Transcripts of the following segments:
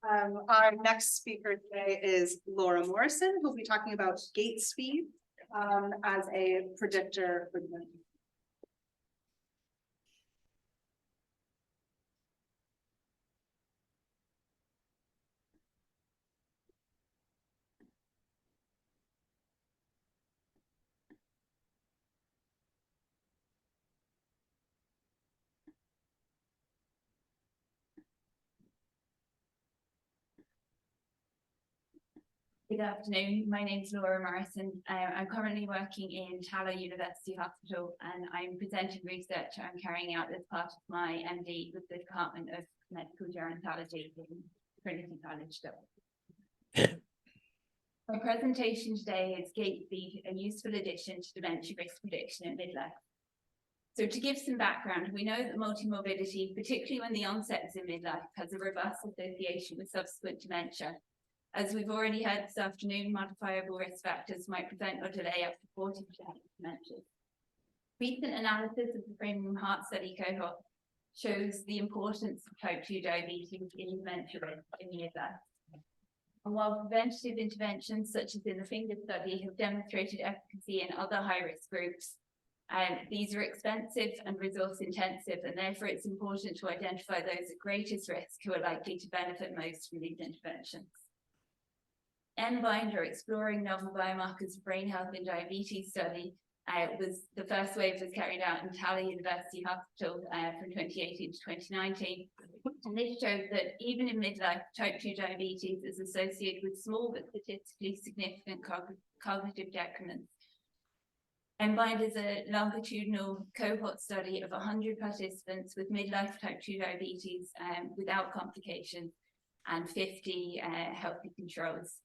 Our next speaker today is Laura Morrison, who will be talking about gait speed as a predictor for dementia. Good afternoon, my name is Laura Morrison. I'm currently working in Tallow University Hospital and I'm presenting research I'm carrying out as part of my MD with the Department of Medical Gerontology in Trinity College Dublin. My presentation today is gait speed, a useful addition to dementia risk prediction in midlife. So to give some background, we know that multimorbidity, particularly when the onset is in midlife, has a robust association with subsequent dementia. As we've already heard this afternoon, modifiable risk factors might prevent or delay up to 40% of dementia. Recent analysis of the Framingham Heart Study cohort shows the importance of type 2 diabetes in dementia risk in midlife. And while preventative interventions such as in the finger study have demonstrated efficacy in other high-risk groups, these are expensive and resource intensive, and therefore it's important to identify those at greatest risk who are likely to benefit most from these interventions. NBINDER, exploring novel biomarkers of brain health in diabetes study, was the first wave was carried out in Tallow University Hospital from 2018 to 2019. And this showed that even in midlife, type 2 diabetes is associated with small but statistically significant cognitive decrements. NBIND is a longitudinal cohort study of 100 participants with midlife type 2 diabetes without complications and 50 healthy controls.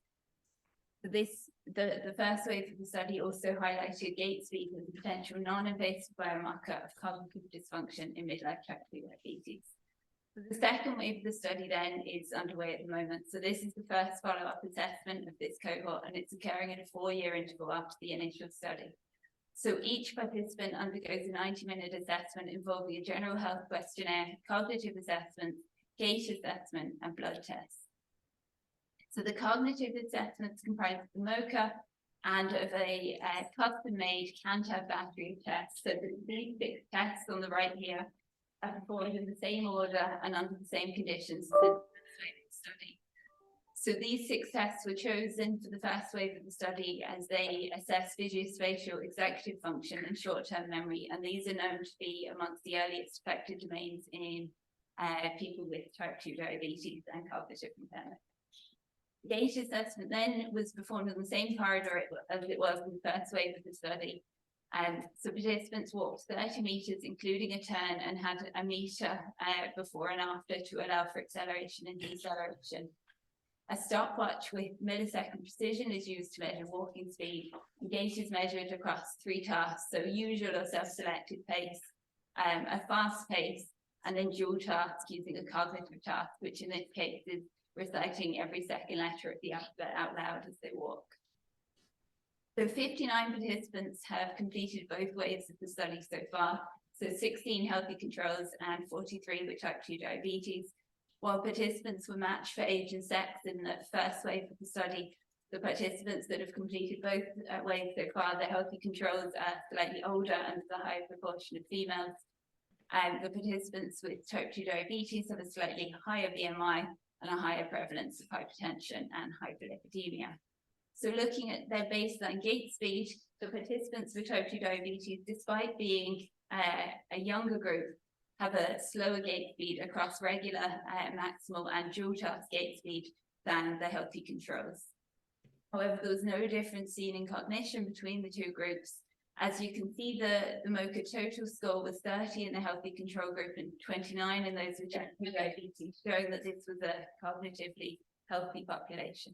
The first wave of the study also highlighted gait speed as a potential non-invasive biomarker of cognitive dysfunction in midlife type 2 diabetes. The second wave of the study then is underway at the moment. So this is the first follow-up assessment of this cohort, and it's occurring in a 4-year interval after the initial study. So each participant undergoes a 90-minute assessment involving a general health questionnaire, cognitive assessment, gait assessment, and blood tests. So the cognitive assessments comprise the MOCA and of a custom-made Cantab battery test. So these 6 tests on the right here are performed in the same order and under the same conditions as the study. So these 6 tests were chosen for the first wave of the study as they assess visuospatial, executive function, and short-term memory, and these are known to be amongst the earliest affected domains in people with type 2 diabetes and cognitive impairment. Gait assessment then was performed in the same corridor as it was in the first wave of the study. So participants walked 30 meters, including a turn, and had a meter before and after to allow for acceleration and deceleration. A stopwatch with millisecond precision is used to measure walking speed. Gait is measured across 3 tasks, so usual or self-selected pace, a fast pace, and then dual task using a cognitive task, which in this case is reciting every second letter of the alphabet out loud as they walk. So 59 participants have completed both waves of the study so far. So 16 healthy controls and 43 with type 2 diabetes. While participants were matched for age and sex in the first wave of the study, the participants that have completed both waves so far, the healthy controls are slightly older and there's a higher proportion of females. And the participants with type 2 diabetes have a slightly higher BMI and a higher prevalence of hypertension and hyperlipidemia. So looking at their baseline gait speed, the participants with type 2 diabetes, despite being a younger group, have a slower gait speed across regular, maximal and dual task gait speed than the healthy controls. However, there was no difference seen in cognition between the 2 groups. As you can see, the MOCA total score was 30 in the healthy control group and 29 in those with type 2 diabetes, showing that this was a cognitively healthy population.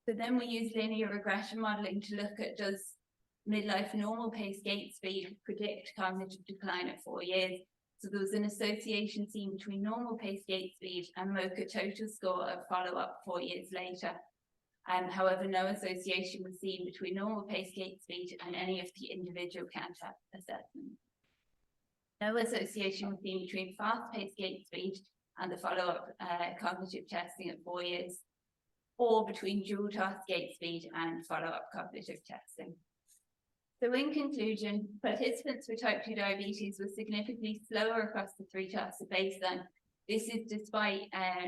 So then we use linear regression modeling to look at, does midlife normal pace gait speed predict cognitive decline at 4 years? So there was an association seen between normal pace gait speed and MOCA total score of follow-up 4 years later. However, no association was seen between normal pace gait speed and any of the individual Cantab assessments. No association was seen between fast pace gait speed and the follow-up cognitive testing at 4 years, or between dual task gait speed and follow-up cognitive testing. So in conclusion, participants with type 2 diabetes were significantly slower across the 3 tasks at baseline. This is despite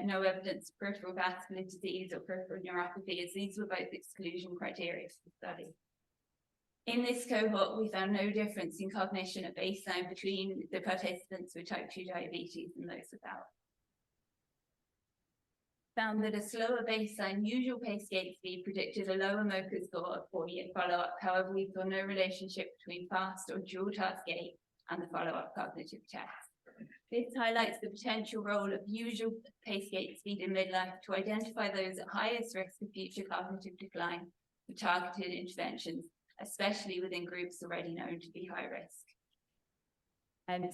no evidence of peripheral vascular disease or peripheral neuropathy, as these were both exclusion criteria for the study. In this cohort, we found no difference in cognition at baseline between the participants with type 2 diabetes and those without. Found that a slower baseline usual pace gait speed predicted a lower MoCA score at 4-year follow-up. However, we saw no relationship between fast or dual task gait and the follow-up cognitive test. This highlights the potential role of usual pace gait speed in midlife to identify those at highest risk of future cognitive decline for targeted interventions, especially within groups already known to be high risk.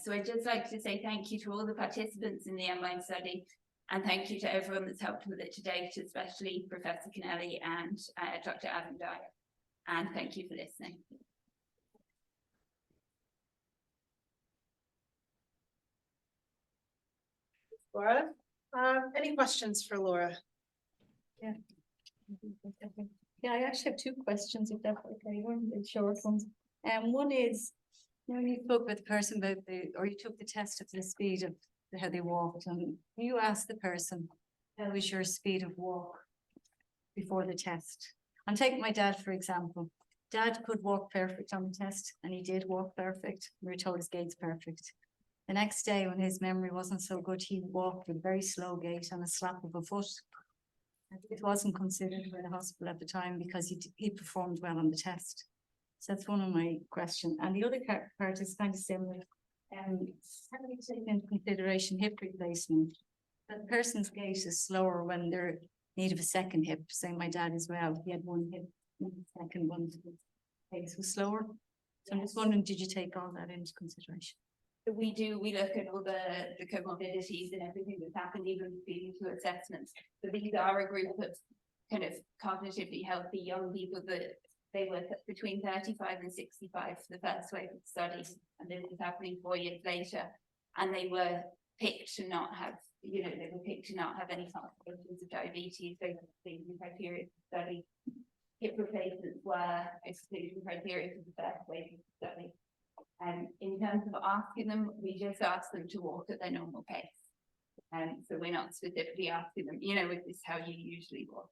So I'd just like to say thank you to all the participants in the M-Line study, and thank you to everyone that's helped with it to date, especially Professor Kennelly and Dr. Adam Dyer. And thank you for listening. Laura, any questions for Laura? Yeah, I actually have 2 questions, if that's okay. One is short ones. One is, when you spoke with the person about or you took the test of the speed of how they walked, and you asked the person, how was your speed of walk before the test? I'm taking my dad, for example. Dad could walk perfect on the test, and he did walk perfect. We were told his gait's perfect. The next day, when his memory wasn't so good, he walked with a very slow gait and a slap of a foot. It wasn't considered by the hospital at the time because he performed well on the test. So that's one of my questions. And the other part is kind of similar. How do you take into consideration hip replacement? The person's gait is slower when they're in need of a second hip. Say my dad as well. He had one hip, and the second one pace was slower. So I'm just wondering, did you take all that into consideration? We do, we look at all the comorbidities and everything that's happened, even feeding to assessments. So these are a group of kind of cognitively healthy young people that they were between 35 and 65 for the first wave of the study, and this was happening 4 years later. And they were picked to not have, they were picked to not have any complications of diabetes. Those are the criteria for the study. Hip replacements were exclusion criteria for the first wave of the study. And in terms of asking them, we just ask them to walk at their normal pace. And so we're not specifically asking them, is this how you usually walk?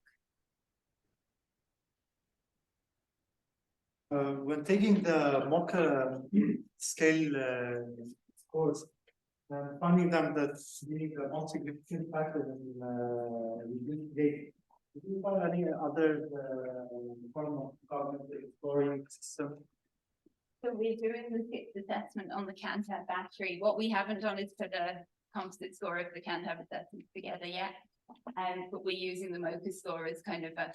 When taking the MoCA scale scores, finding them that being the most significant factor in reduced gait. Did you find any other form of cognitive scoring system? So we're doing the 6th assessment on the CANTAB battery. What we haven't done is put a composite score of the CANTAB assessment together yet. But we're using the MoCA score as kind of a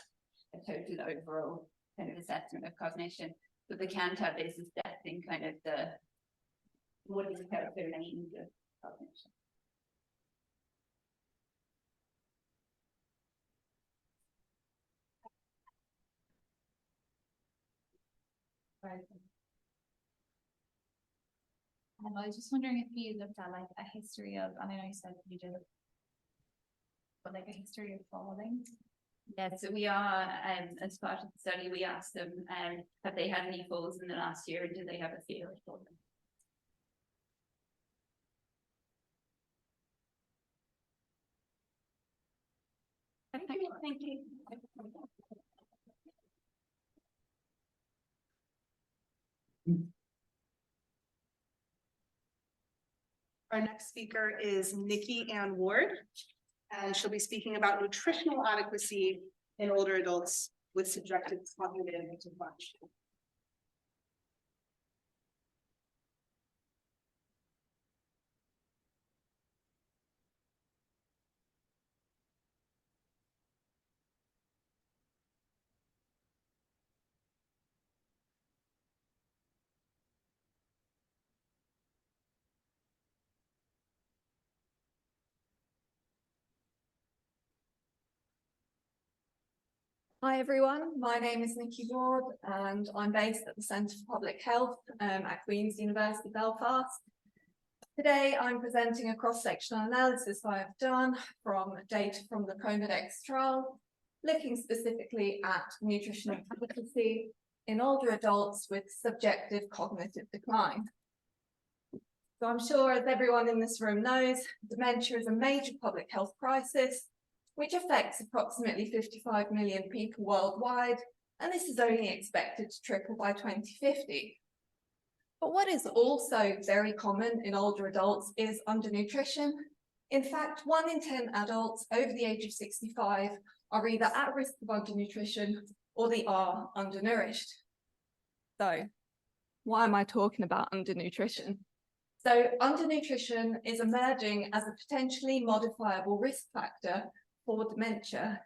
total overall kind of assessment of cognition. But the CANTAB is assessing kind of what is the range of cognition. Right. I was just wondering if you looked at like a history of, I know you said you did, but like a history of falling. Yeah, so we are, as part of the study, we asked them, have they had any falls in the last year, and do they have a fear of falling? Thank you. Our next speaker is Nikki Ann Ward, and she'll be speaking about nutritional adequacy in older adults with subjective cognitive dysfunction. Hi everyone, my name is Nikki Ward and I'm based at the Centre for Public Health at Queen's University Belfast. Today, I'm presenting a cross-sectional analysis I have done from data from the PROMEDEX trial, looking specifically at nutritional adequacy in older adults with subjective cognitive decline. So I'm sure, as everyone in this room knows, dementia is a major public health crisis, which affects approximately 55 million people worldwide, and this is only expected to triple by 2050. But what is also very common in older adults is undernutrition. In fact, 1 in 10 adults over the age of 65 are either at risk of undernutrition or they are undernourished. So, why am I talking about undernutrition? So, undernutrition is emerging as a potentially modifiable risk factor for dementia.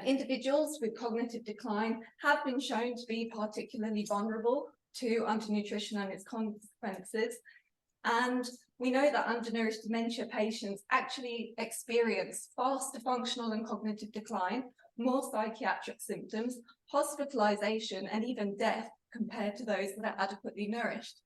Individuals with cognitive decline have been shown to be particularly vulnerable to undernutrition and its consequences. And we know that undernourished dementia patients actually experience faster functional and cognitive decline, more psychiatric symptoms, hospitalization, and even death compared to those that are adequately nourished.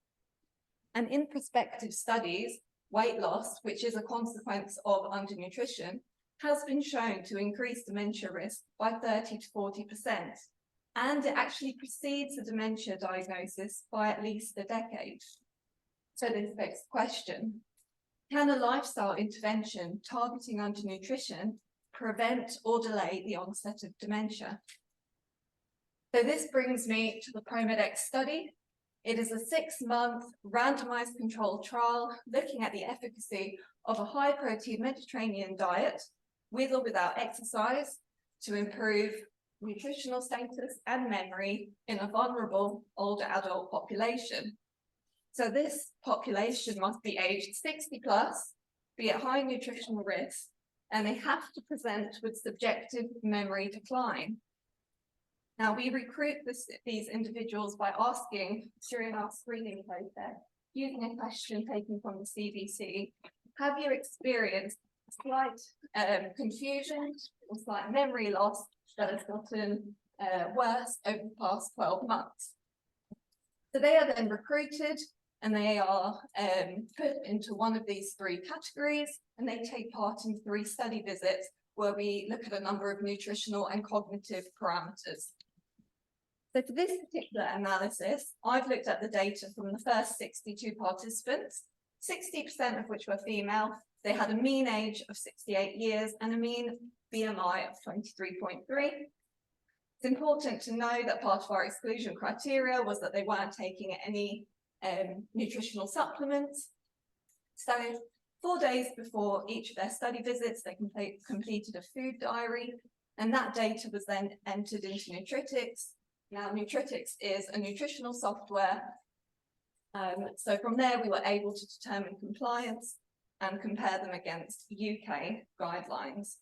And in prospective studies, weight loss, which is a consequence of undernutrition, has been shown to increase dementia risk by 30 to 40%. And it actually precedes the dementia diagnosis by at least a decade. So this begs the question, can a lifestyle intervention targeting undernutrition prevent or delay the onset of dementia? So this brings me to the PROMEDEX study. It is a 6-month randomized controlled trial looking at the efficacy of a high-protein Mediterranean diet with or without exercise to improve nutritional status and memory in a vulnerable older adult population. So this population must be aged 60 plus, be at high nutritional risk, and they have to present with subjective memory decline. Now, we recruit these individuals by asking during our screening process, using a question taken from the CDC, have you experienced slight confusion or slight memory loss that has gotten worse over the past 12 months? So they are then recruited and they are put into one of these 3 categories, and they take part in 3 study visits where we look at a number of nutritional and cognitive parameters. So for this particular analysis, I've looked at the data from the first 62 participants, 60% of which were female. They had a mean age of 68 years and a mean BMI of 23.3. It's important to know that part of our exclusion criteria was that they weren't taking any nutritional supplements. So 4 days before each of their study visits, they completed a food diary, and that data was then entered into Nutritics. Now, Nutritics is a nutritional software. So from there, we were able to determine compliance and compare them against UK guidelines.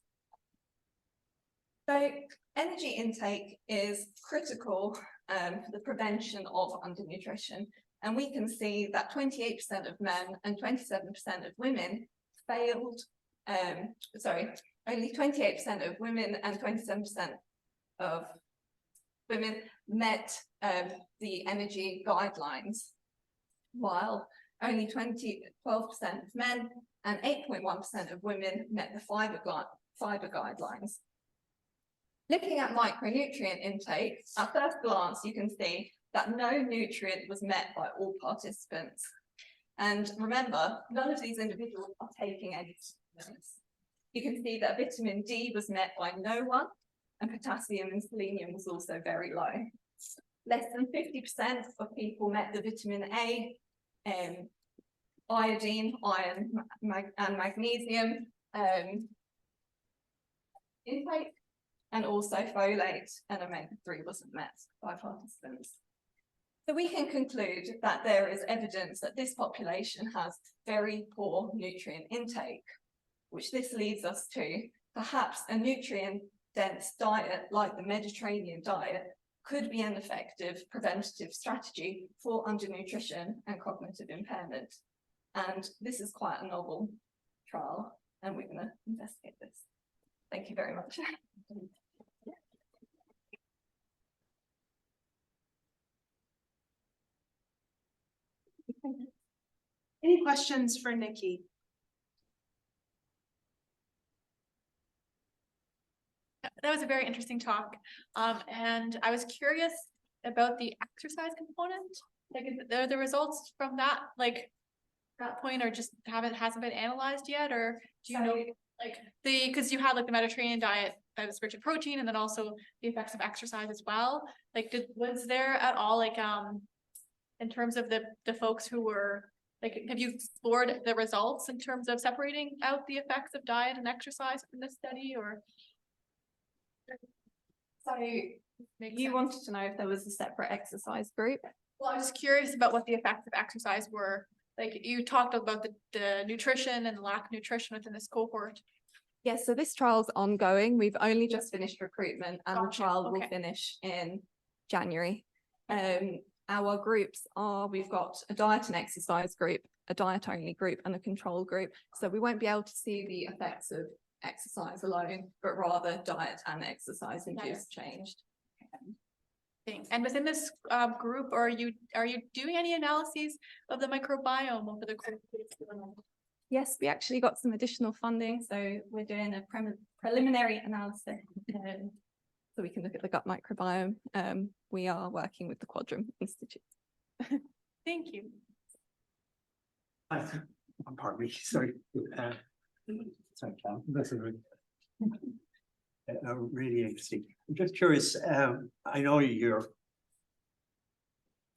So energy intake is critical for the prevention of undernutrition. And we can see that 28% of men and 27% of women only 28% of women and 27% of women met the energy guidelines, while only 12% of men and 8.1% of women met the fiber guidelines. Looking at micronutrient intake, at first glance, you can see that no nutrient was met by all participants. And remember, none of these individuals are taking any supplements. You can see that vitamin D was met by no one, and potassium and selenium was also very low. Less than 50% of people met the vitamin A, iodine, iron, and magnesium intake, and also folate and omega-3 wasn't met by participants. So we can conclude that there is evidence that this population has very poor nutrient intake, which this leads us to perhaps a nutrient-dense diet like the Mediterranean diet could be an effective preventative strategy for undernutrition and cognitive impairment. And this is quite a novel trial, and we're going to investigate this. Thank you very much. Any questions for Nikki? That was a very interesting talk. And I was curious about the exercise component. Like, are the results from that, like, that point, or just hasn't been analyzed yet, or do you know, like, because you had like the Mediterranean diet that was rich in protein, and then also the effects of exercise as well. Like, was there at all, like, in terms of the folks who were, like, have you explored the results in terms of separating out the effects of diet and exercise from this study, or? So you wanted to know if there was a separate exercise group? Well, I was curious about what the effects of exercise were. Like, you talked about the nutrition and lack of nutrition within this cohort. Yes, so this trial's ongoing. We've only just finished recruitment and the Gotcha, trial will okay. finish in January. Our groups are, we've got a diet and exercise group, a diet only group and a control group. So we won't be able to see the effects of exercise alone, but rather diet and exercise induced change. And within this group, are you doing any analyses of the microbiome over the course? Yes, we actually got some additional funding, so we're doing a preliminary analysis so we can look at the gut microbiome. We are working with the Quadrum Institute. Thank you. Pardon me, sorry. Sorry, Cal. That's really interesting. I'm just curious. I know you're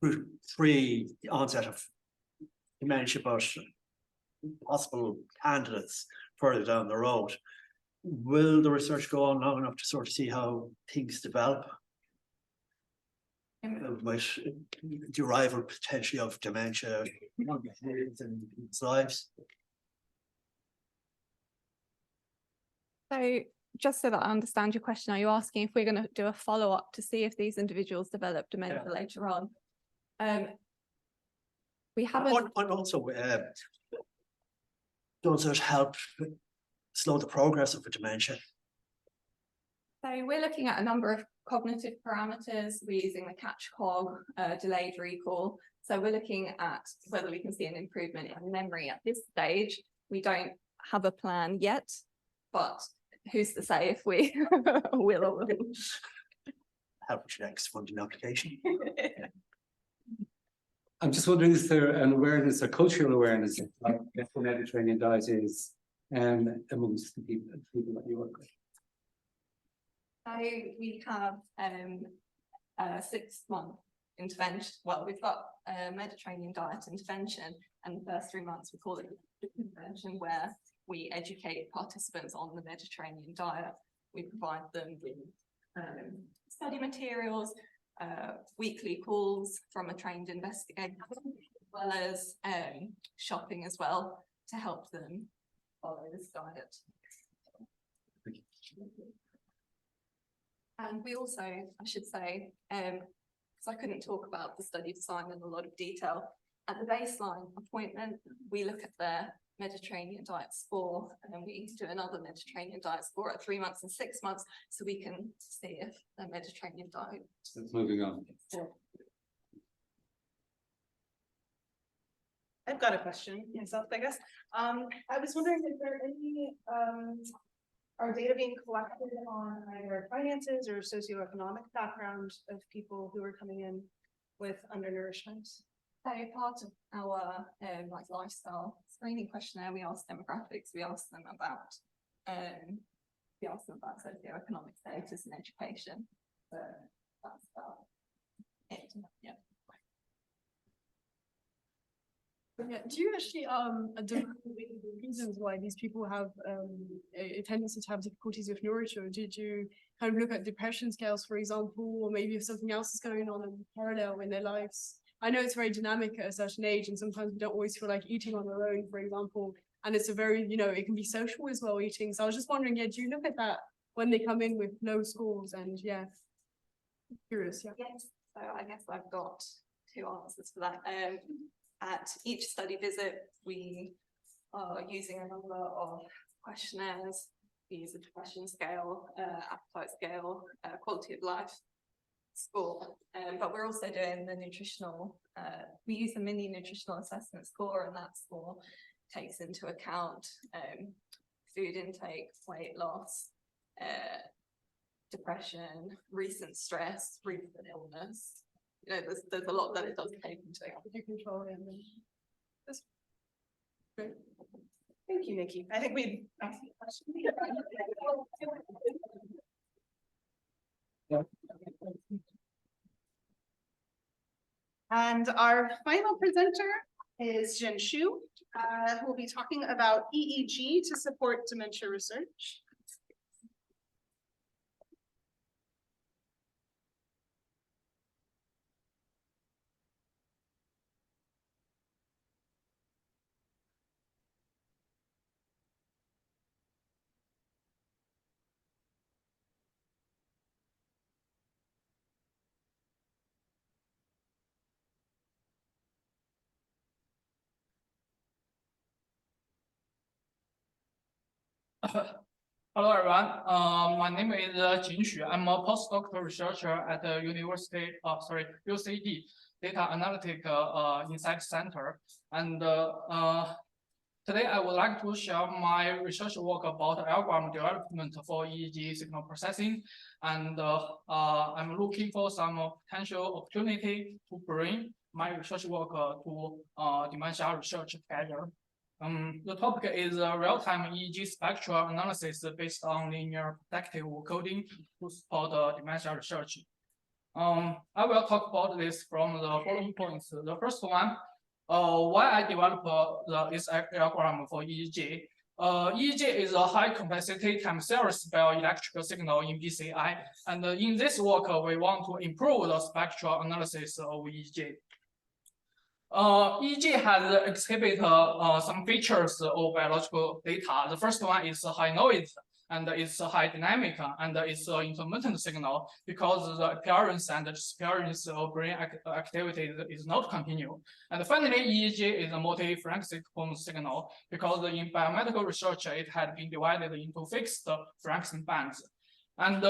group 3, the onset of dementia, but possible candidates further down the road. Will the research go on long enough to sort of see how things develop? Might the arrival potentially of dementia in people's lives? So just so that I understand your question, are you asking if we're going to do a follow-up to see if these individuals develop dementia later on? We haven't. And also, does it help slow the progress of a dementia? So we're looking at a number of cognitive parameters. We're using the catch cog, delayed recall. So we're looking at whether we can see an improvement in memory at this stage. We don't have a plan yet, but who's to say if we will or won't. Help your next funding application. I'm just wondering, is there an awareness, a cultural awareness of what the Mediterranean diet is amongst the people that you work with? So we have a 6-month intervention. Well, we've got a Mediterranean diet intervention, and the first 3 months we call it the intervention, where we educate participants on the Mediterranean diet. We provide them with study materials, weekly calls from a trained investigator, as well as shopping as well to help them follow this diet. And we also, I should say, because I couldn't talk about the study design in a lot of detail, at the baseline appointment, we look at their Mediterranean diet score, and then we do another Mediterranean diet score at 3 months and 6 months, so we can see if the Mediterranean diet. So moving on. I've got a question myself, I guess. I was wondering if there are any, are data being collected on either finances or socioeconomic background of people who are coming in with undernourishment? So part of our like lifestyle screening questionnaire, we ask demographics, we ask them about socioeconomic status and education. So that's about it. Yeah. Yeah, do you actually the reasons why these people have a tendency to have difficulties with nourishment? Did you kind of look at depression scales, for example, or maybe if something else is going on in parallel in their lives? I know it's very dynamic at a certain age, and sometimes we don't always feel like eating on our own, for example, and it's a very, it can be social as well, eating. So I was just wondering, do you look at that when they come in with low scores? And curious. Yes, so I guess I've got 2 answers for that. At each study visit, we are using a number of questionnaires. We use a depression scale, appetite scale, quality of life score. But we're also doing the nutritional, we use the mini nutritional assessment score, and that score takes into account food intake, weight loss, depression, recent stress, recent illness. You know, there's a lot that it does take into account. You control it. That's great. Thank you, Nikki. I think we asked the question. And our final presenter is Jen Shu, who will be talking about EEG to support dementia research. Hello everyone, my name is Jin Xu. I'm a postdoctoral researcher at the UCD Data Analytic Insight Center. And today I would like to share my research work about algorithm development for EEG signal processing. And I'm looking for some potential opportunity to bring my research work to dementia research together. The topic is real-time EEG spectral analysis based on linear predictive coding to support dementia research. I will talk about this from the following points. The first one, why I developed this algorithm for EEG. EEG is a high complexity time series bioelectrical signal in BCI, and in this work we want to improve the spectral analysis of EEG. EEG has exhibit some features of biological data. The first one is high noise, and it's high dynamic, and it's intermittent signal because the appearance and disappearance of brain activity is not continuous. And finally, EEG is a multi-frequency signal because in biomedical research it had been divided into fixed frequency bands. And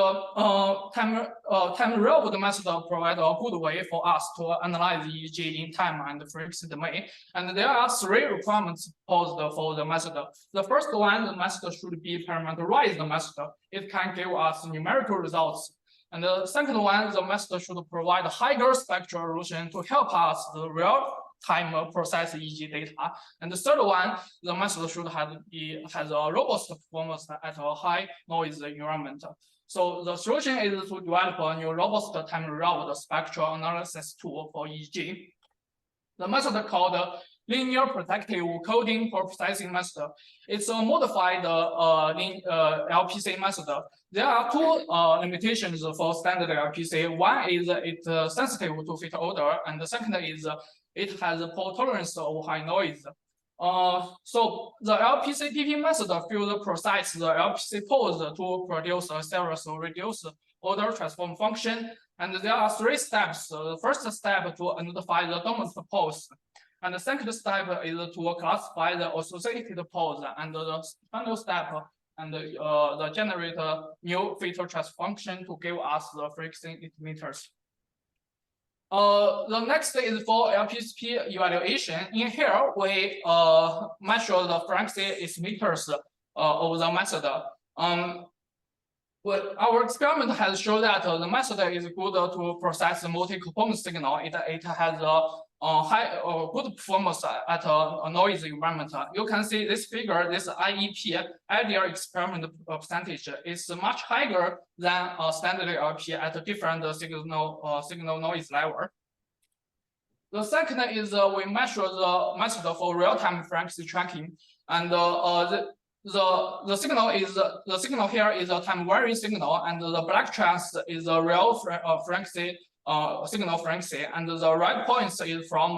time-relevant method provide a good way for us to analyze EEG in time and frequency domain. And there are three requirements posed for the method. The first one, the method should be parameterized method. It can give us numerical results. And the second one, the method should provide higher spectral resolution to help us the real-time process EEG data. And the third one, the method should has a robust performance at a high noise environment. So the solution is to develop a new robust time-relevant spectral analysis tool for EEG. The method called linear predictive coding for processing method. It's a modified LPC method. There are two limitations for standard LPC. One is it's sensitive to fit order, and the second is it has a poor tolerance of high noise. So the LPC-PP method will process the LPC pose to produce a series of reduced order transform function. And there are three steps. The first step to identify the dominant pose. And the second step is to classify the associated pose. And the final step and the generate a new filter transfer function to give us the frequency estimators. The next is for LPCP evaluation. In here, we measure the frequency estimators of the method. Our experiment has shown that the method is good to process multi-component signal. It has a good performance at a noisy environment. You can see this figure, this IEP, ideal experiment percentage, is much higher than a standard LP at a different signal noise level. The second is we measure the method for real-time frequency tracking, and the signal here is a time varying signal, and the black trace is a real frequency signal frequency, and the red points is from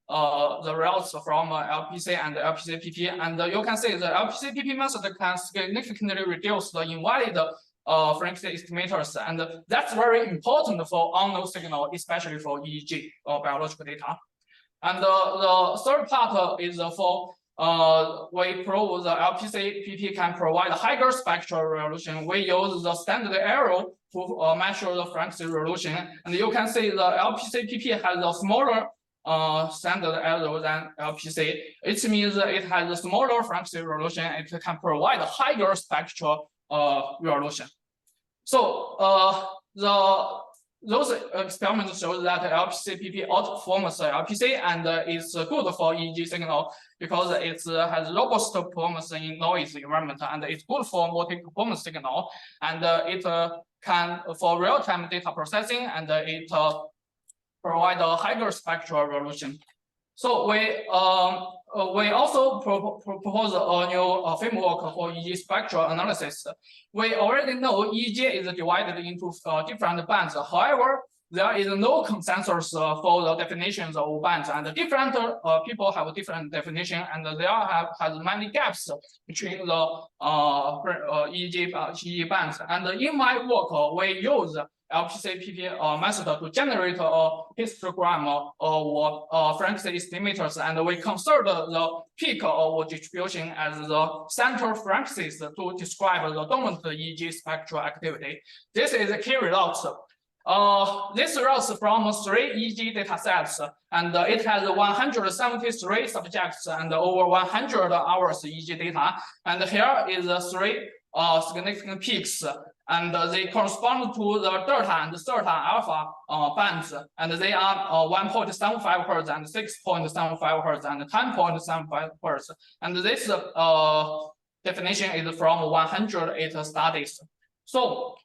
the results from LPC and LPC-PP, and you can see the LPC-PP method can significantly reduce the invalid frequency estimators, and that's very important for unknown signal, especially for EEG or biological data. And the third part is for we prove the LPC-PP can provide higher spectral resolution. We use the standard error to measure the frequency resolution, and you can see the LPC-PP has a smaller standard error than LPC. It means it has a smaller frequency resolution. It can provide higher spectral resolution. So those experiments show that LPC-PP outperforms LPC and is good for EEG signal because it has robust performance in noise environment, and it's good for multi-performance signal, and it can for real-time data processing, and it provide a higher spectral resolution. So we also propose a new framework for EEG spectral analysis. We already know EEG is divided into different bands. However, there is no consensus for the definitions of bands, and different people have different definition, and there has many gaps between the EEG bands. And in my work, we use LPC-PP method to generate a histogram of frequency estimators, and we consider the peak of distribution as the central frequencies to describe the dominant EEG spectral activity. This is a key result. This results from 3 EEG data sets, and it has 173 subjects and over 100 hours EEG data. And here is 3 significant peaks, and they correspond to the delta and theta alpha bands, and they are 1.75 Hz and 6.75 Hz and 10.75 Hz. And this definition is from 108 studies. So,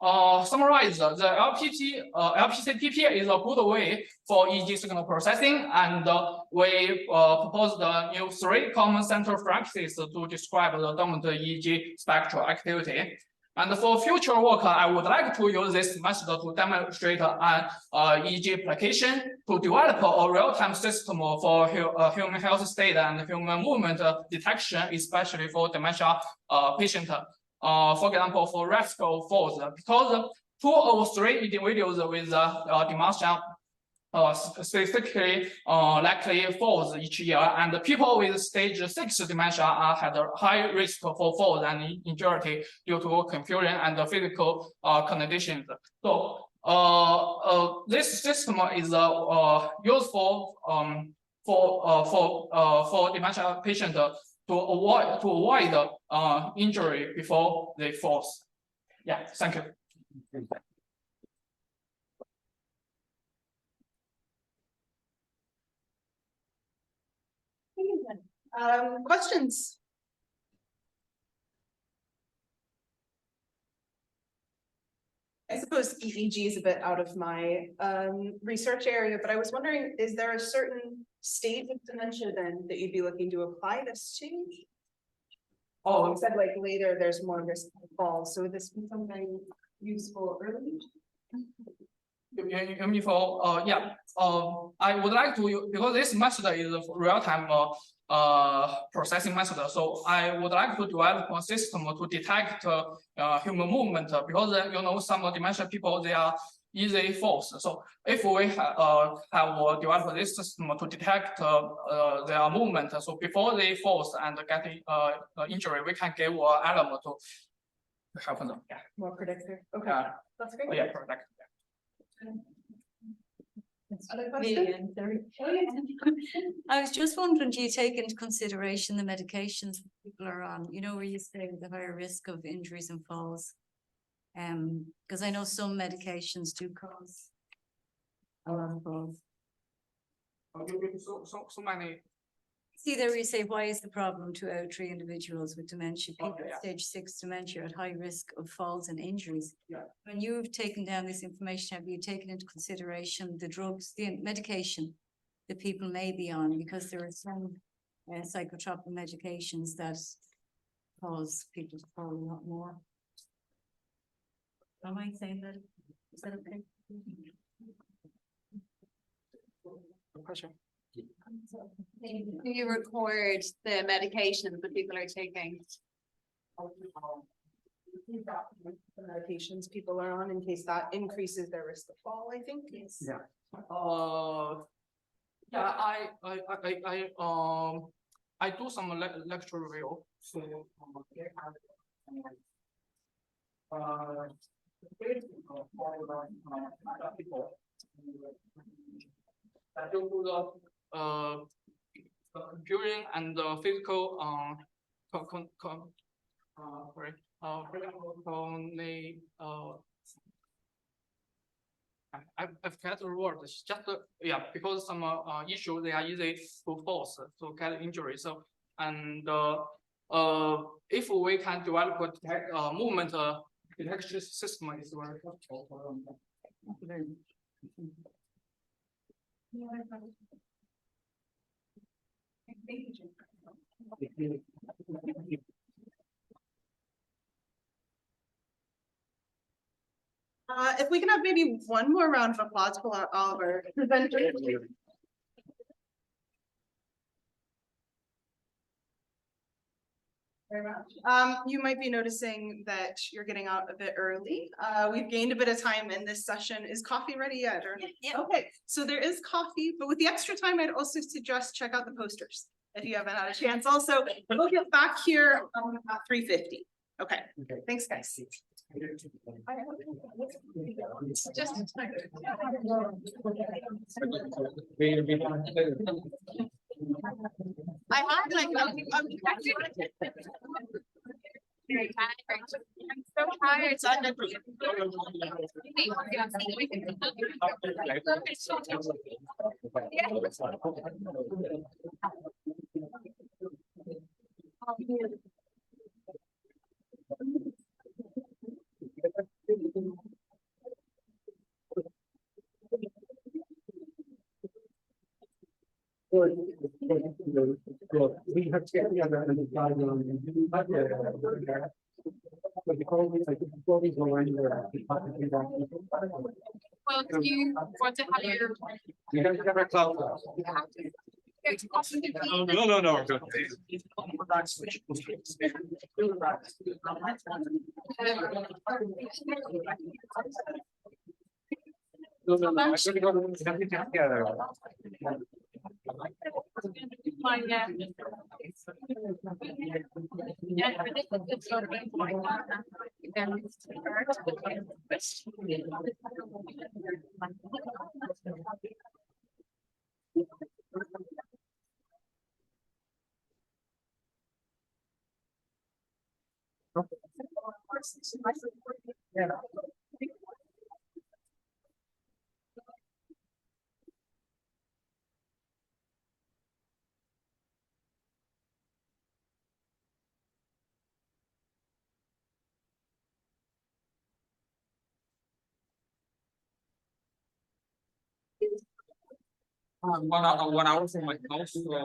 summarize, the LPC-PP is a good way for EEG signal processing, and we propose the new 3 common central frequencies to describe the dominant EEG spectral activity. And for future work, I would like to use this method to demonstrate an EEG application to develop a real-time system for human health state and human movement detection, especially for dementia patient. For example, for risk of falls, because 2 or 3 individuals with dementia specifically likely falls each year, and people with stage 6 dementia had a high risk for falls and injury due to confusion and physical conditions. So this system is useful for dementia patients to avoid injury before they fall. Yeah, thank you. Questions? I suppose EEG is a bit out of my research area, but I was wondering, is there a certain stage of dementia then that you'd be looking to apply this to? Oh, you said like later there's more risk of fall, so would this be something useful early? Yeah, I would like to, because this method is a real-time processing method, so I would like to develop a system to detect human movement, because you know some dementia people, they are easy falls. So if we have developed this system to detect their movement, so before they fall and get injury, we can give an alarm to help them. Yeah. More predictive. Okay, that's great. Oh, yeah, predictive. Other questions? I was just wondering, do you take into consideration the medications people are on? You know, where you say the higher risk of injuries and falls? Because I know some medications do cause a lot of falls. So many. See there, you say, why is the problem to elderly individuals with dementia, people Okay, yeah. at stage 6 dementia at high risk of falls and injuries? Yeah. When you've taken down this information, have you taken into consideration the drugs, the medication that people may be on? Because there are some psychotropic medications that cause people to fall a lot more. Am I saying that? Is that okay? Question. Do you record the medication that people are taking? The medications people are on in case that increases their risk of fall, I think. Yes. Yeah. Yeah, I do some lecture review. So I do the computing and the physical I forget the word. It's just yeah, because some issue they are easy to force to get injury. So and if we can develop a detect movement detection system, is very helpful for them. If we can have maybe one more round of applause for all of our presenters. Very much. You might be noticing that you're getting out a bit early. We've gained a bit of time in this session. Is coffee ready yet? Or? Yeah. Okay, so there is coffee, but with the extra time, I'd also suggest check out the posters if you haven't had a chance. Also, we'll get back here at 3:50. Okay, thanks, guys. I have like, I'm so tired. We have to get together and decide on. Before we go anywhere. Well, do you want to have your? You have to have a cloud. No. No. I'm going to go to everything together. One hour from my house. I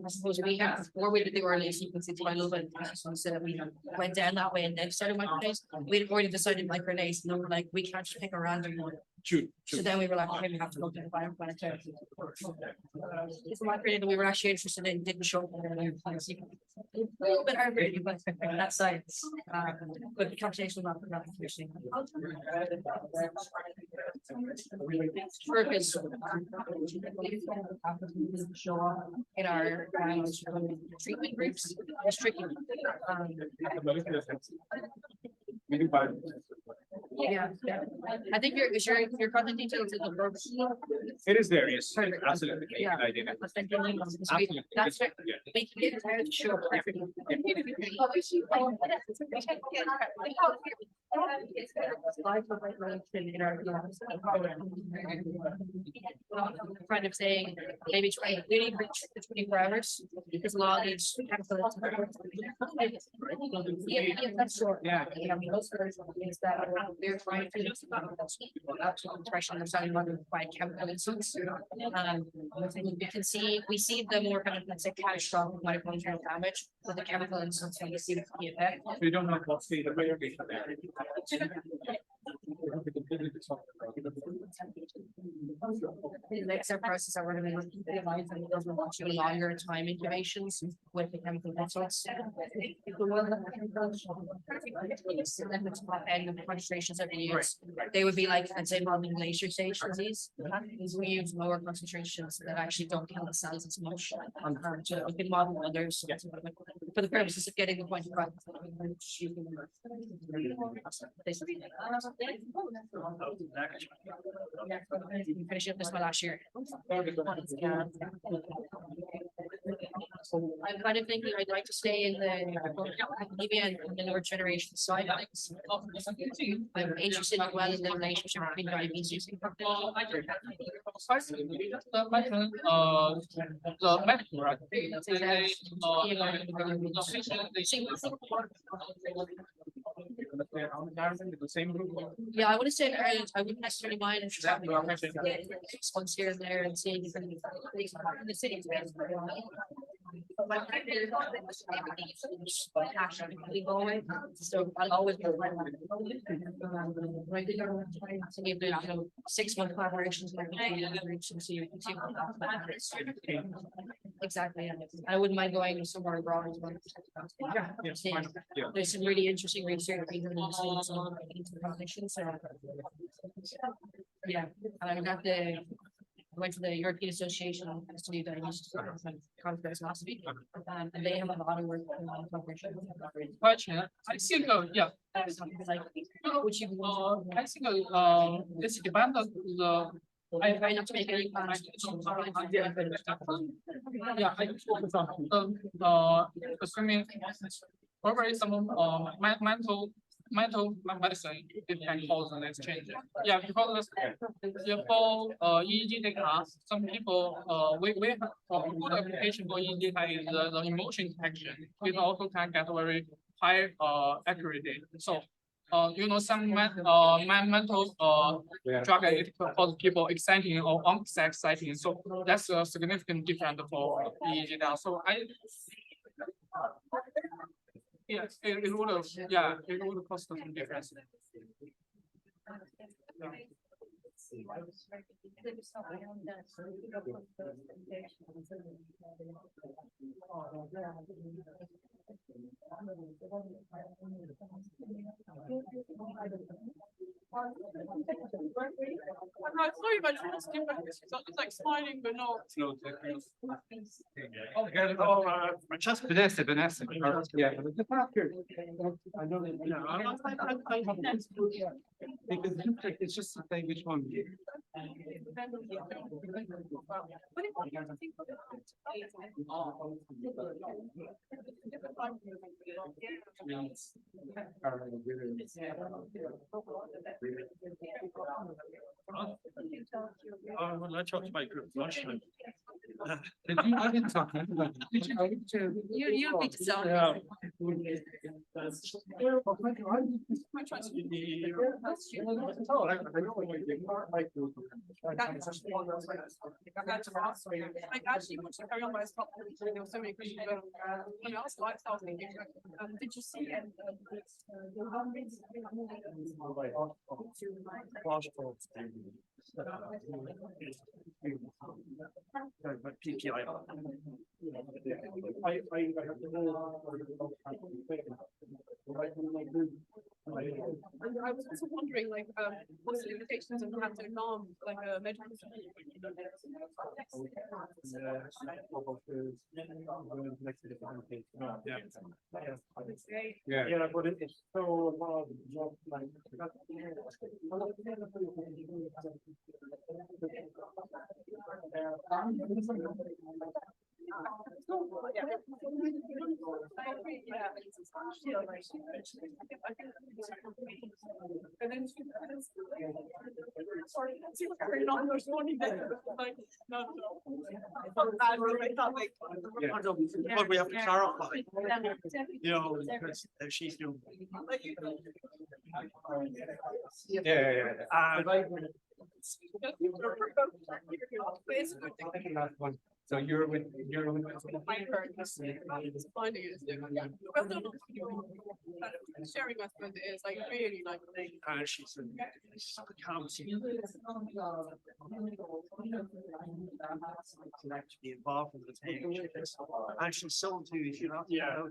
suppose we have, before we did the early sequencing trial, but so we went down that way and then started micronase. We'd already decided micronase, and they were like, we can't just pick a random one. So then we were like, okay, we have to look at the bioplanetary. It's a lot that we were actually interested in, didn't show up. A little bit heartbreaking, but that's science. But the conversation about that interesting. Purpose. Show up in our treatment groups. It's tricky. Yeah, I think your contact details in the book. It is there, yes, absolutely. Yeah. I did. Absolutely. That's it. We can get tired of show. Kind of saying maybe 24 hours because a lot of these. Yeah, that's short. Yeah. Most is that they're trying to expression of something by chemical insults. We see the more kind of let's say catastrophic mitochondrial damage with the chemical insults when you see the effect. We don't know what's the The next process that we're going to advise and those will want you longer time incubations with the chemical insults. And the concentrations that we use, they would be like, I'd say, more in later stage disease. We use lower concentrations that actually don't kill the cells as much. So we can model others for the purposes of getting the point across. Finish up this one last year. I'm kind of thinking I'd like to stay in the academia and the newer generation side. I'm interested as well in the relationship between diabetes and yeah, I would have said I wouldn't necessarily mind if once here and there and seeing different the city. So I'll always be maybe 6-month collaborations so you can see exactly. I wouldn't mind going somewhere abroad as well. There's some really interesting research being done yeah, and I got went to the European Association of Study Diabetes conference last week, and they have a lot of work on cooperation. I think, yeah. Which you I think, this depends on the. I try not to make any plans. Yeah, I assuming probably some mental medicine it can cause an exchange. Yeah, because for EEG data, some people we have a good application for EEG data is the emotion detection. It also can get very high accuracy. So you know, some mental drug it cause people exciting or unexciting. So that's a significant difference for EEG data. So yes, it would have, yeah, it would cost some difference. I'm not sorry, but it's different. It's like smiling, but not. Just Vanessa. Yeah. I know that. Because it's just to say which one. Well, I talked to my group lunchtime. I didn't talk. You'll be decided. Yeah. Like actually, once you carry on by stop, there were so many questions about else lifestyle Did you see and I was also wondering, like, what's the limitations of having a norm, like a medical. Yeah. Yeah, but it's so hard. Like, But we have to clarify, you know, because she's doing. Last one. So you're with. Finding it is different. Sharing my friend is like really like. And she's to be involved in the thing. And she's so enthused, you know. Yeah.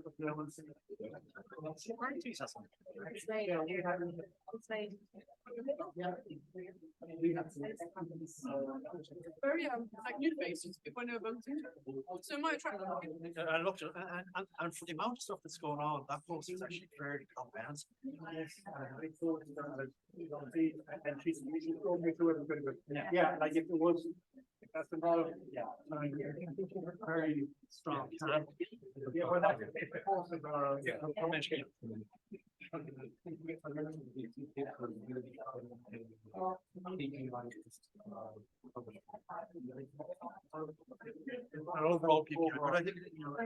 Very like new faces, people know about it. So my attract. I looked at it, and for the amount of stuff that's going on, that post is actually fairly comprehensive. yeah, like if it was. That's a lot of, yeah. Very strong. Yeah, well, that's if the forces are. Overall, people, but I think, you know.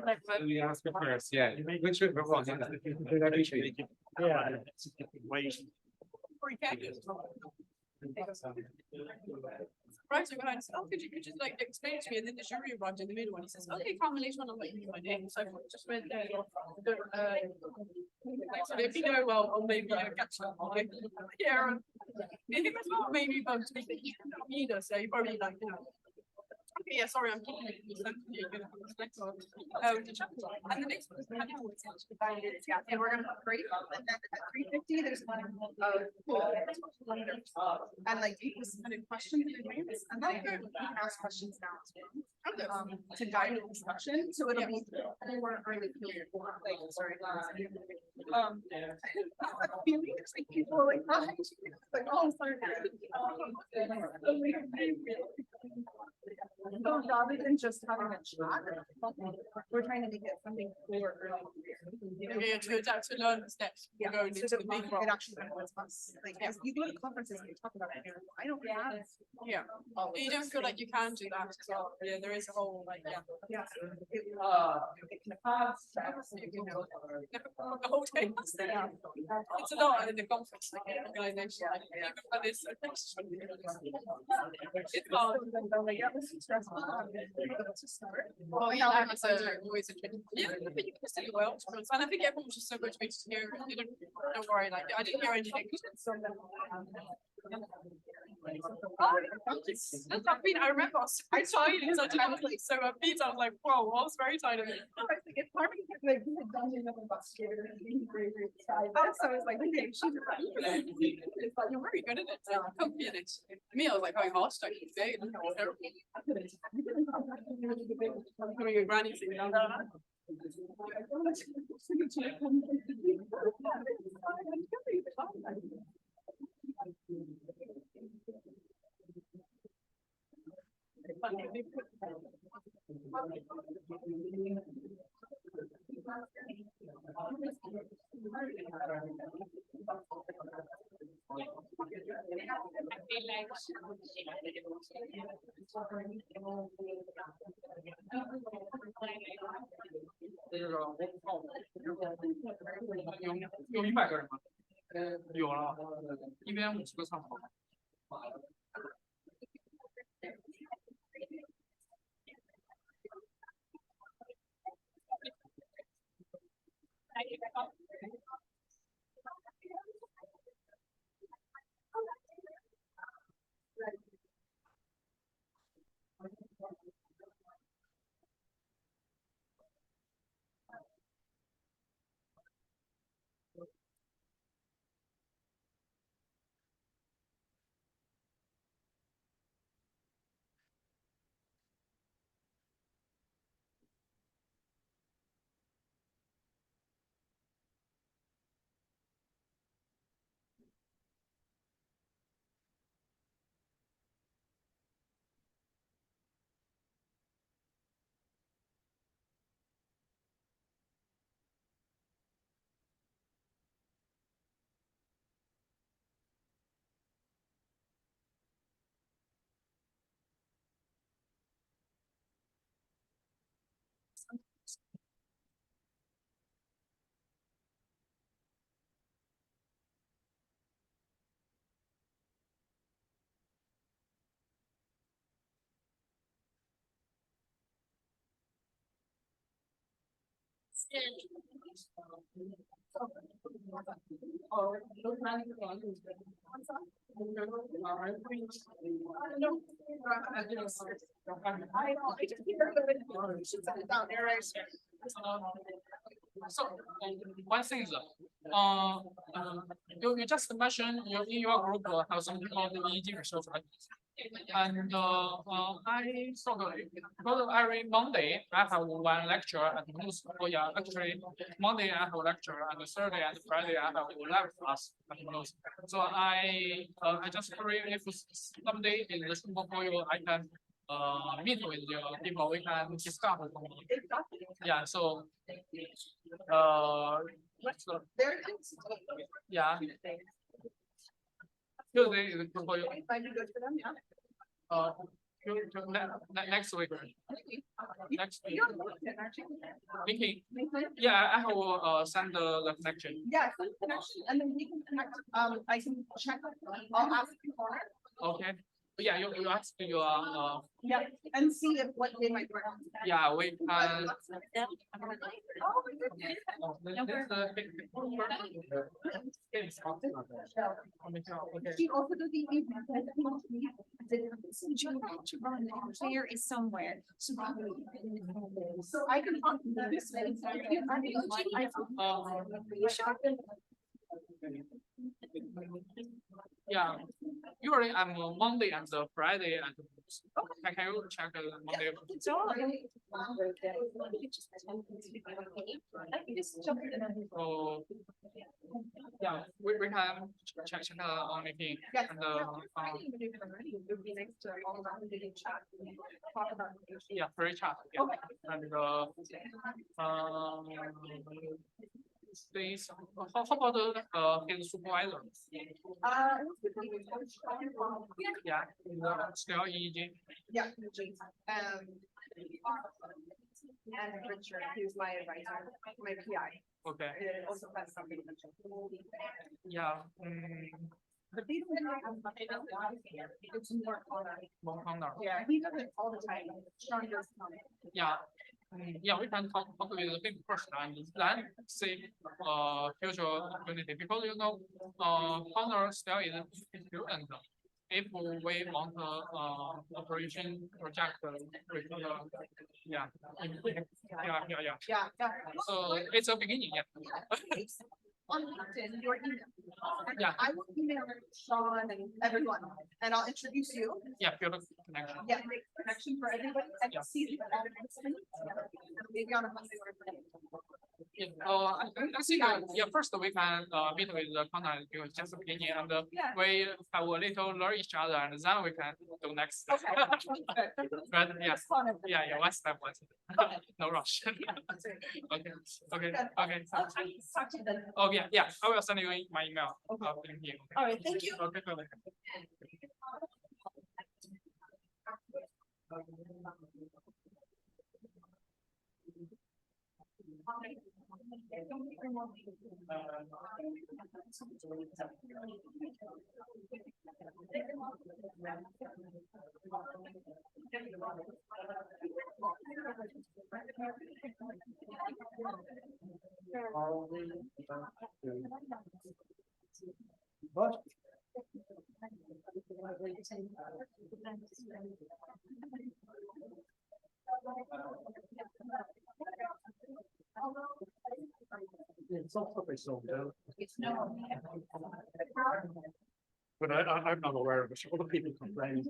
We ask it first, yeah. Which would go on? Yeah. Ways. Right, so when I said, oh, could you just like explain it to me? And then the jury arrived in the middle and he says, okay, come later on, I'll let you know my name. So I just went there. So if you know, well, or maybe catch up. Yeah, it was not maybe about to be either, so you probably like, you know. Okay, yeah, sorry, I'm keeping it. And the next one is yeah, and we're gonna put great and then at 350 there's one and like people submitted questions in advance and then you can ask questions now to guide the discussion, so it'll be more really clear. Like, sorry, I'm feeling there's like people like like oh sorry. So rather than just having a chat, we're trying to make it something clear. Yeah, to learn the steps. Yeah, Going so into that the big it actually benefits us. Like, if you go to conferences and you talk about it, and you're like, I don't have. Yeah, you don't feel like you can do that as well. Yeah, there is a whole like, yeah. Yeah. It can have the whole thing. It's a lot in the conference, like organization, like even for this. It's hard. Oh yeah, that's always interesting. Yeah, but you can see well. And I think everyone was just so motivated to hear. Don't worry, like I didn't hear anything. I remember I was so tired because I was like so upbeat. I was like, whoa, I was very tired of it. It's part of it, like, scared and being very excited. So I was like, okay, she's right. It's like, you're very good at it. So I can't be in it. Me, I was like, oh, hard stuff today. Becoming a granny thing.有100个人吗？有了，150个上头。So one thing is, you just mentioned in your group have some people do EEG research, right? And I thought because every Monday I have one lecture at most. Oh yeah, actually Monday I have a lecture, and Thursday and Friday I have a lab class at most. So I just worry if someday in the portfolio I can meet with your people, we can discuss. Yeah, so so, yeah. Tuesday is good for you. Next week. Next week. Meeting. Yeah, I will send the connection. Yeah, send the connection, and then we can connect. I can check. I'll ask you for it. Okay. Yeah, you ask your Yeah, and see if what they might work. yeah, we can She also does the evening. Clear is somewhere. So I can talk to this. yeah. Usually I'm on Monday and Friday and can you check Monday? So yeah, we can check on meeting and yeah, free chat. Yeah. And please, how about his supervisor? Yeah, still EEG. Yeah. And Richard, who's my advisor, my PI. Okay. It also has something. Yeah. But these it's more honor. Yeah. Yeah, he does it all the time. Sean does Yeah. Yeah, we can talk with the people first and then see future opportunity because you know honor still is a student. If we want operation project with yeah. So it's a beginning, yeah. On LinkedIn, your email. Yeah. I will email Sean and everyone, and I'll introduce you. Yeah, build a connection. Yeah, make a connection for everybody. I can see the maybe on a Monday or Friday. Yeah, I think yeah, first we can meet with the contact because just the beginning and we have a little learn each other and then we can do next. Okay. But yeah, yeah, one step. No rush. Okay. Talk to you then. Oh yeah, I will send you my email. Okay. All right, thank you. Okay, What? It's also based on but I'm not aware of it. Other people complain.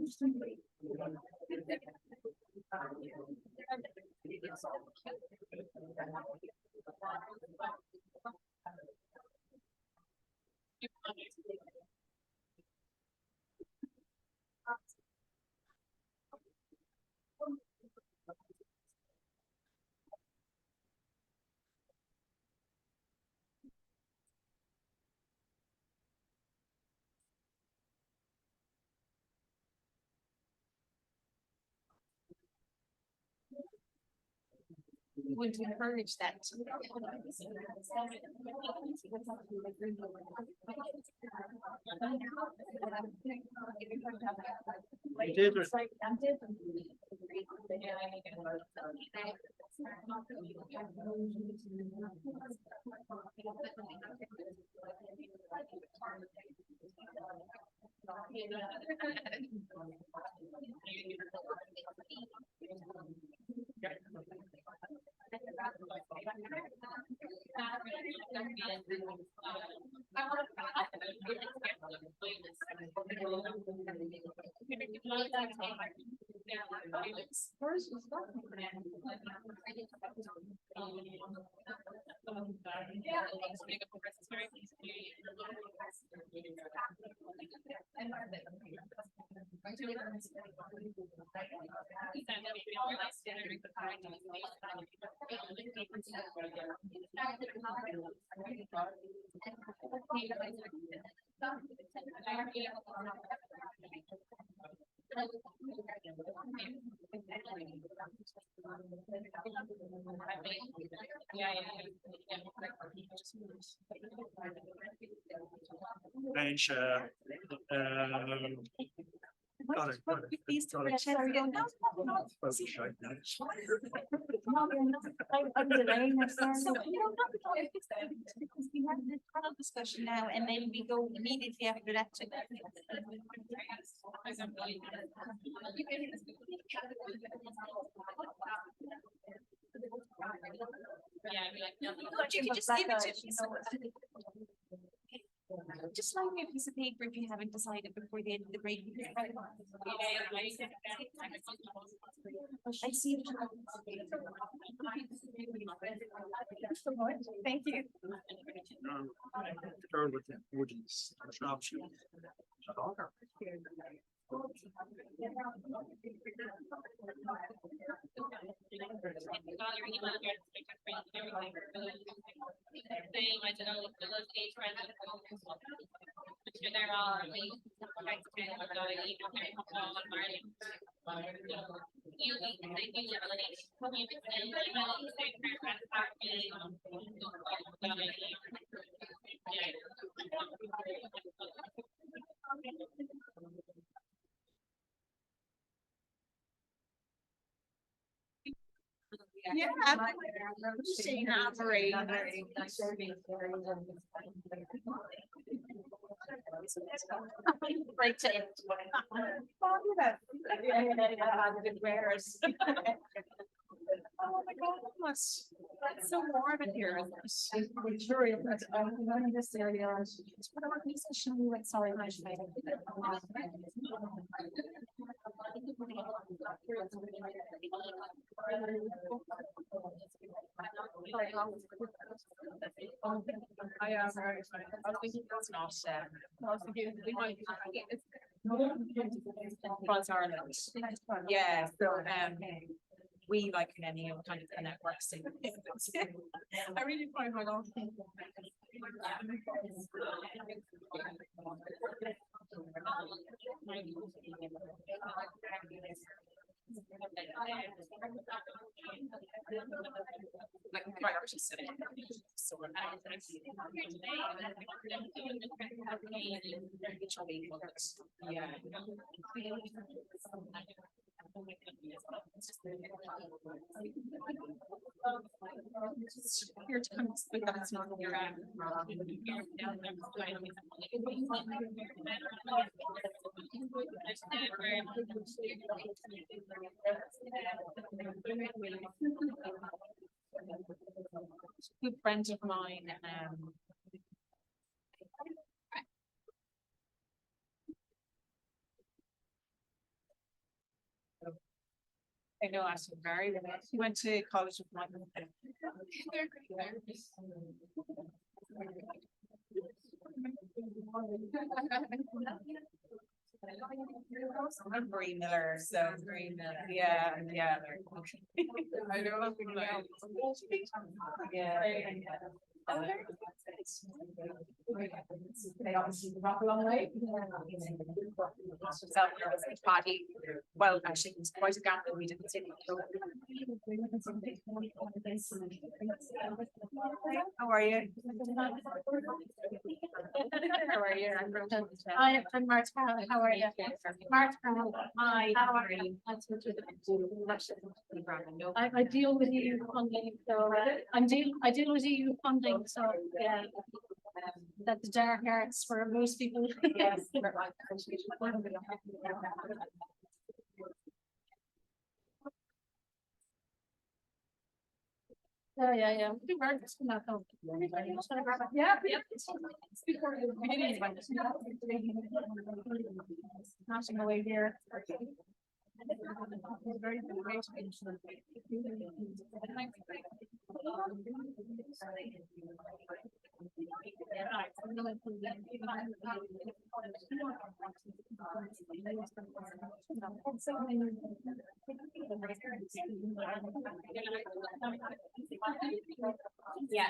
We want to encourage that. You did, or- Dementia. Got it. Got it. Got it. So we don't have to talk because we have this panel discussion now and then we go immediately after that to. But you can just give it to me. Just like me a piece of paper if you haven't decided before the end of the break. I see. Thank you. Turn with the woods. Yeah. Right to it. Oh my God, it's so warm in here. Sure, that's in this area. What about this issue? We went sorry, my I am very excited. I was thinking that's not, I was thinking we might. France Ireland. Yeah, so, we like any kind of network thing. I really find my own. Like priority setting. So we're yeah. Here to come explain that it's not your good friends of mine, I know Ashton very well. He went to college with my. I'm Bree Miller, so Bree Miller, yeah. I know. Yeah. They obviously rock a long way. Party. Well, actually, it was quite a gap that we didn't see. How are you? How are you? I'm Marta. How are you? Marta. Hi. How are you? I deal with EU funding, so I deal with EU funding, so yeah. That the dark arts for most people. Yes. Yeah. Smashing away here. Very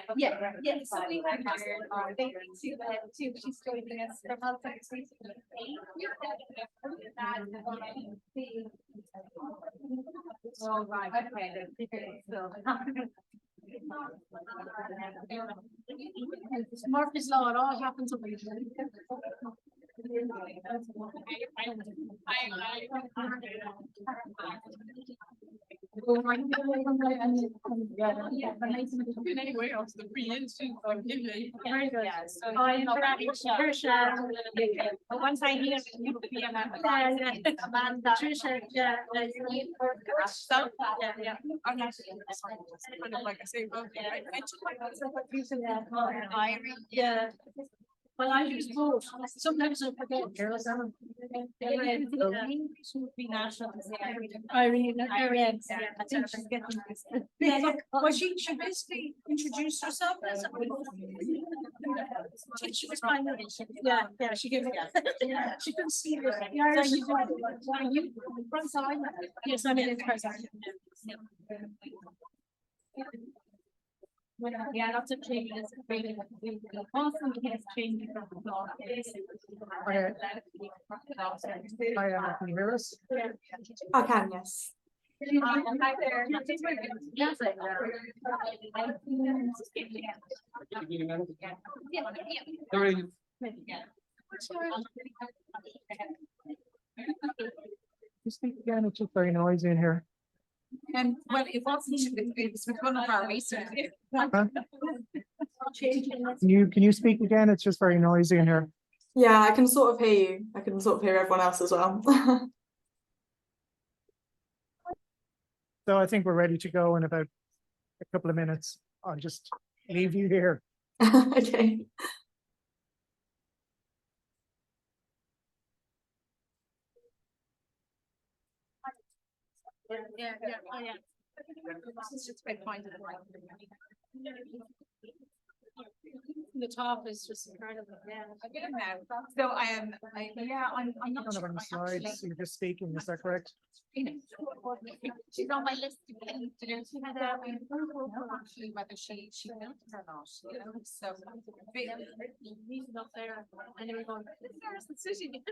yeah. So we have thank you to she's joining us from Alzheimer's. Oh, right. Okay. So. Murphy's Law, it all happens over here. Anyway, else the pre-instinct of giving. Very good. So once I hear you be Amanda, Trisha, yeah. Kind of like I say, yeah. Well, I use both. Sometimes I forget. Be national. Irene, I think she's getting this. Well, she basically introduced herself as a. She was kind of. Yeah, she gave me. She couldn't see this. You front side. Yes, I'm in the front side. Yeah, lots of changes. Constant has changed from the law. Can you hear us? I can, yes. Hi there. You speak again, it's just very noisy in here. Well, it wasn't, it was with one of our research. Huh? Can you speak again? It's just very noisy in here. Yeah, I can sort of hear you. I can sort of hear everyone else as well. So I think we're ready to go in about a couple of minutes. I'll just leave you here. Okay. Yeah. Oh, yeah. It's just been finding the right. The top is just incredible. Yeah. I get it now. So I'm not. Don't have any slides, you're just speaking, is that correct? She's on my list to do. She had actually whether she built or not, you know, so. He's not there and they were going, there's the city.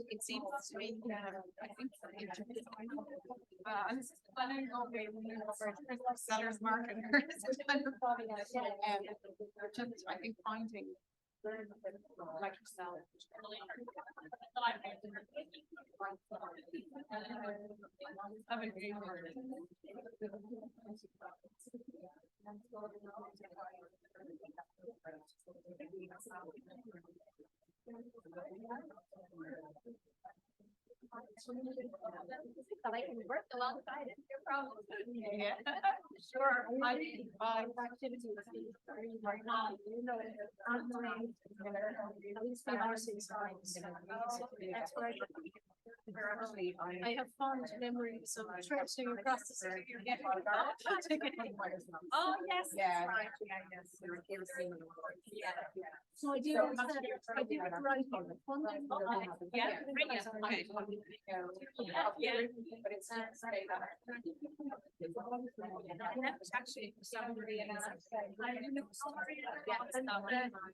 It seems to me, I think. I don't know, sellers market. I think finding like yourself. But I can work alongside it, no problem. Yeah, sure. Activity right now, you know, I'm doing at least 5 or 6 times. That's what I have fond memories of traversing across the city. Oh, yes. Yeah. Right. Yeah. So I do, I do write on the funding. Yeah. But it's actually somebody else.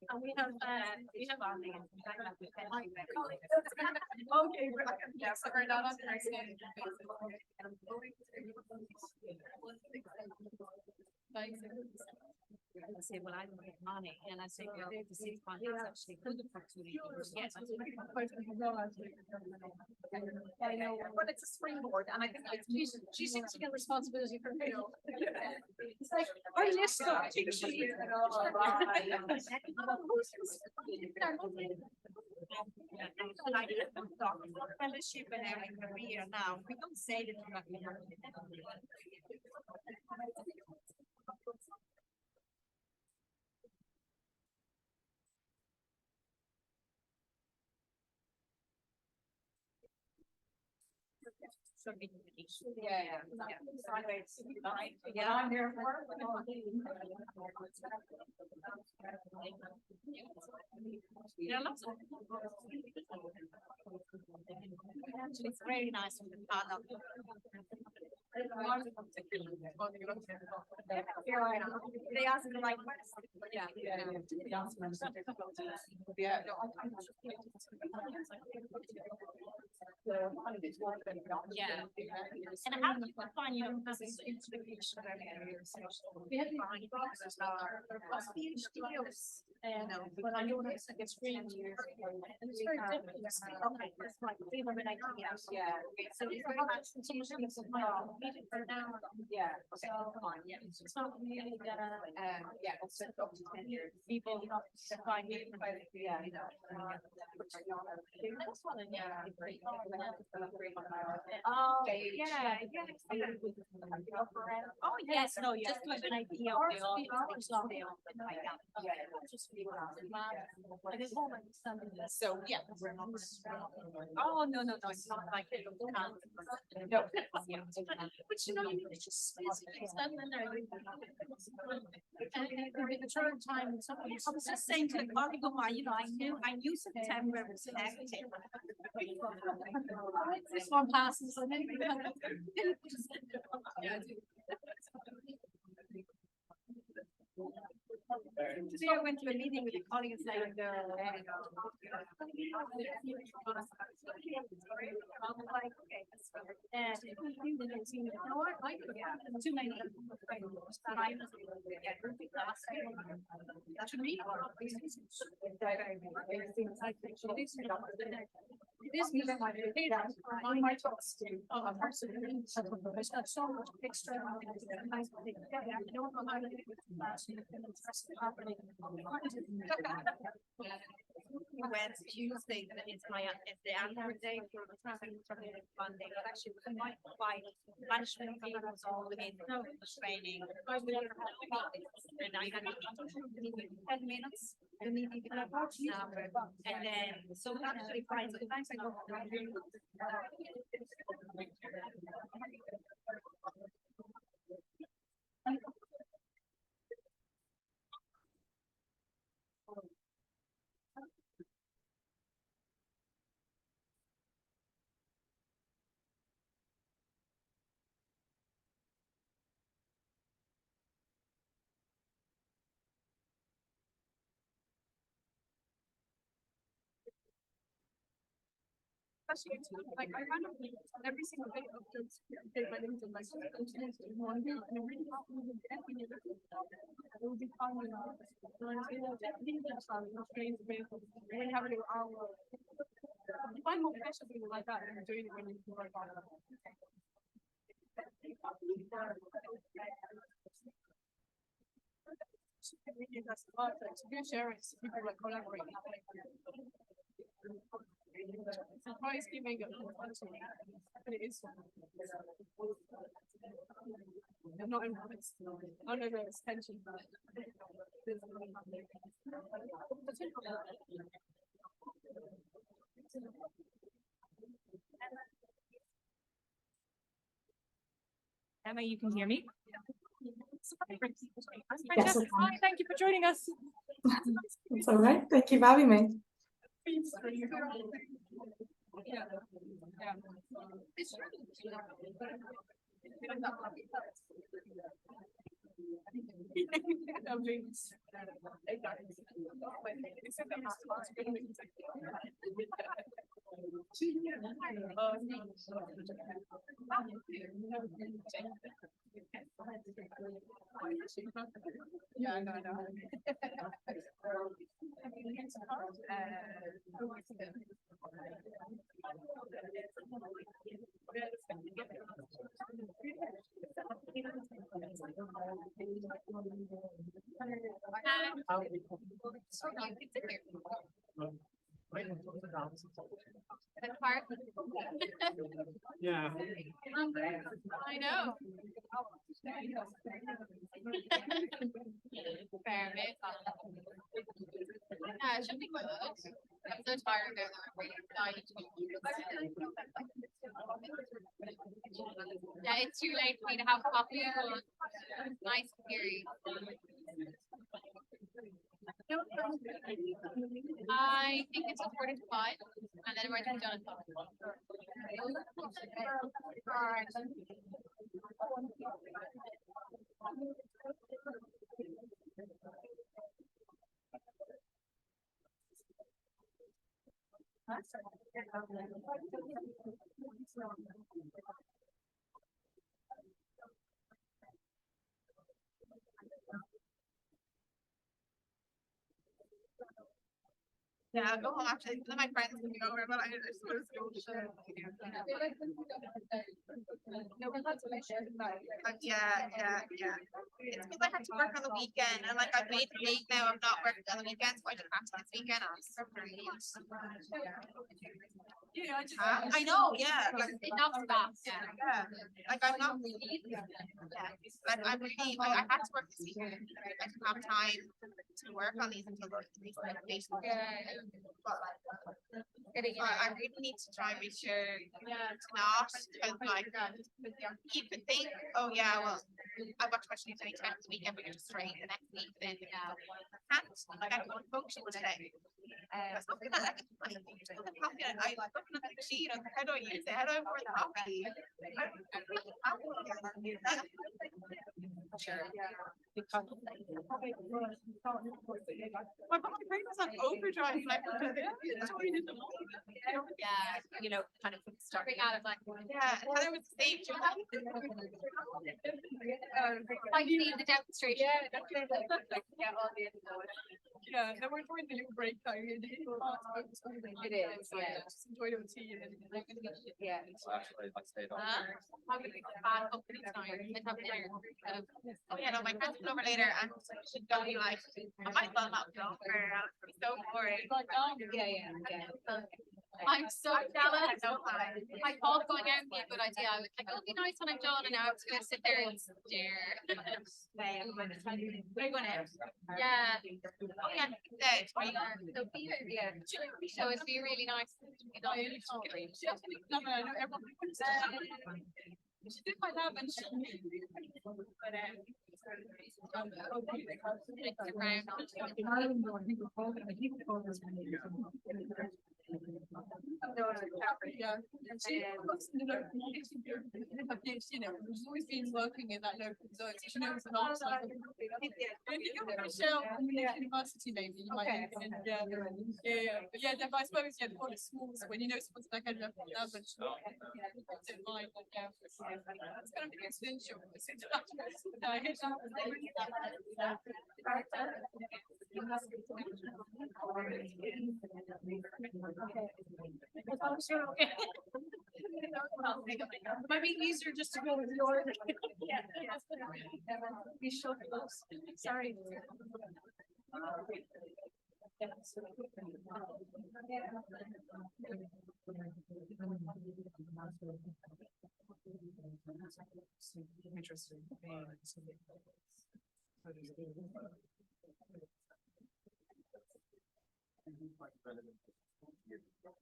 And we have. Okay, yes, we're not on the next one. I say, well, I don't have money, and I say, well, the 6 months is actually good opportunity. Yes. I know, but it's a springboard, and I think like she's taking responsibility for me. It's like, I list up. Fellowship and every career now, we don't say that we're not. Yeah. Yeah, I'm there for. Yeah, lots of. It's very nice when the father. They ask the right question. Yeah. Yeah. And how do you define your institution? We have PhDs, and but I know it's like it's 3 years. And it's very different. Okay, that's like we have an idea. Yeah. So it's very much continuous of my for now. Yeah. So it's not really yeah. It's up to 10 years. People define it. Yeah. That's one. Yeah. Oh, yeah. Oh, yes, no, just to have an idea of the So, yeah. Oh, no, it's not like. No. But you know, it's just. And it could be the third time somebody. I was just saying to a colleague of mine, I knew September was active. This one passes. And then Today I went to a meeting with a colleague and saying, too many. To me. It is me that I did that on my talks to absolutely. It's got so much extra. I don't know how to do When Tuesday is the annual day for the traffic funding, but actually we might provide management meetings all within training. And I had 10 minutes. And then so actually finds the thanks I go. fascinating. Like I kind of every single day of those big weddings and like in one day, and it really helped me with every year. It would be fun, you know. And I feel like everything that's fun, it's great, when you have a little hour. You find more pressure being like that than doing it when you can work on it. That's the part, like, to do sharing, people like collaborate. Surprise giving it but it is I'm not influenced. I know there's tension, but Emma, you can hear me? Yes, I can. Hi, thank you for joining us. It's all right. Thank you for having me. Yeah, I know. Yeah. I know. Fair, maybe. Yeah, it should be good. I'm so tired of Yeah, it's too late for me to have coffee. Nice to hear you. I think it's a 45, and then we're just done. Yeah, I'll go home after. None of my friends can go over, but I just want to go to the yeah. It's because I had to work on the weekend, and like I've made a date now of not working on the weekend, so I just have to this weekend. I know, yeah. Like, enough stuff. Yeah. Like I'm not really. Yeah. Like I'm really. I had to work this weekend. I didn't have time to work on these until these presentations. But I really need to try and make sure it's not because like you could think, oh yeah, well I've got too much to do this weekend, but you're just straight the next week. Then I can't go and function today. I was looking at I looking at the sheet of how do I use it? How do I pour the coffee? My brain was on overdrive. Yeah, you know, kind of starting out of like, yeah, and I was safe. like the demonstration. Yeah, then we're doing the little break time. It is, yeah. Just enjoy the tea and Yeah. I'm gonna be bad company tonight. Let's have dinner. Oh yeah, no, my friends come over later and she's gonna be like, I might as well not go for it. I'll be so boring. Yeah. I'm so jealous. I thought going out would be a good idea. I was like, it'll be nice when I'm done, and now I'm just gonna sit there and stare. We're going out. Yeah. Oh yeah, dead. So be yeah. So it'd be really nice. I know everyone. She did my lab and she Around. Yeah, and she works in the local community, in her PhD now, she's always been working in that local zone, so she knows a lot. Michelle, university maybe, you might, and, but yeah, I suppose, yeah, the point of schools, when you know someone's like a local level, it's in mind, but yeah, it's kind of exponential. Might be easier just to go with yours. Be sure. Sorry.